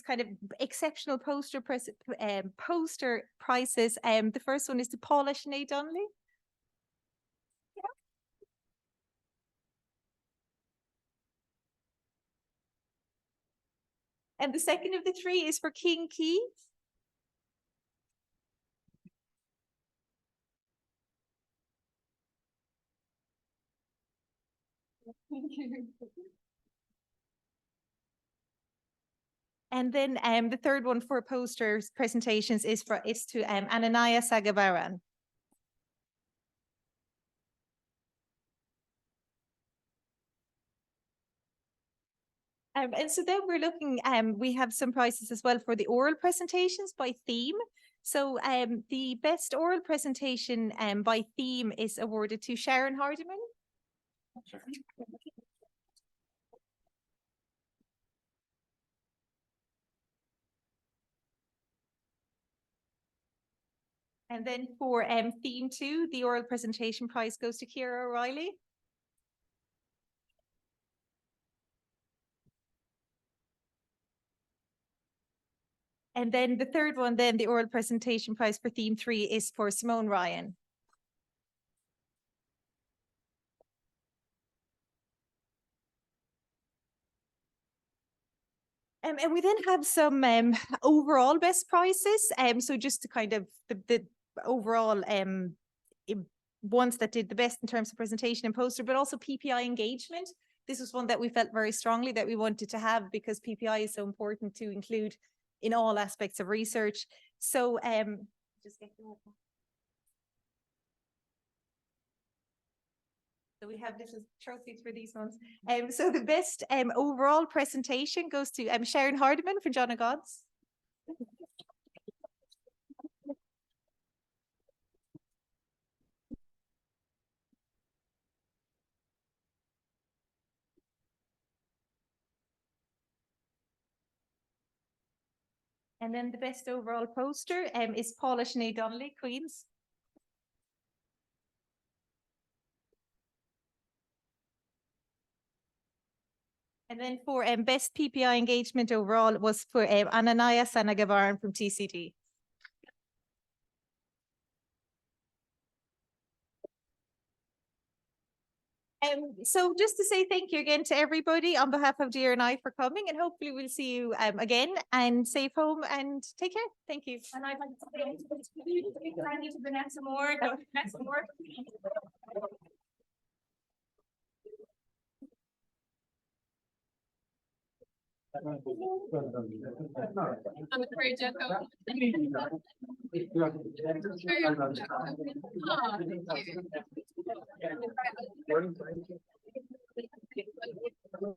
kind of exceptional poster prizes, the first one is to Paula Sinead Donnelly. And the second of the three is for King Key. And then the third one for posters presentations is to Ananaya Sagabaran. And so then we're looking, we have some prizes as well for the oral presentations by theme. So the best oral presentation by theme is awarded to Sharon Hardiman. Sure. And then for theme 2, the oral presentation prize goes to Ciara O'Reilly. And then the third one, then the oral presentation prize for theme 3 is for Simone Ryan. And we then have some overall best prizes. So just to kind of the overall ones that did the best in terms of presentation and poster, but also PPI engagement. This was one that we felt very strongly that we wanted to have because PPI is so important to include in all aspects of research. So just get the So we have little trophies for these ones. So the best overall presentation goes to Sharon Hardiman for John O'God's. And then the best overall poster is Paula Sinead Donnelly, Queen's. And then for best PPI engagement overall was for Ananaya Sanagavaran from TCD. So just to say thank you again to everybody on behalf of DRNI for coming, and hopefully we'll see you again, and safe home and take care. Thank you. And I'd like to say, I need to bring some more, some more. I'm afraid to go.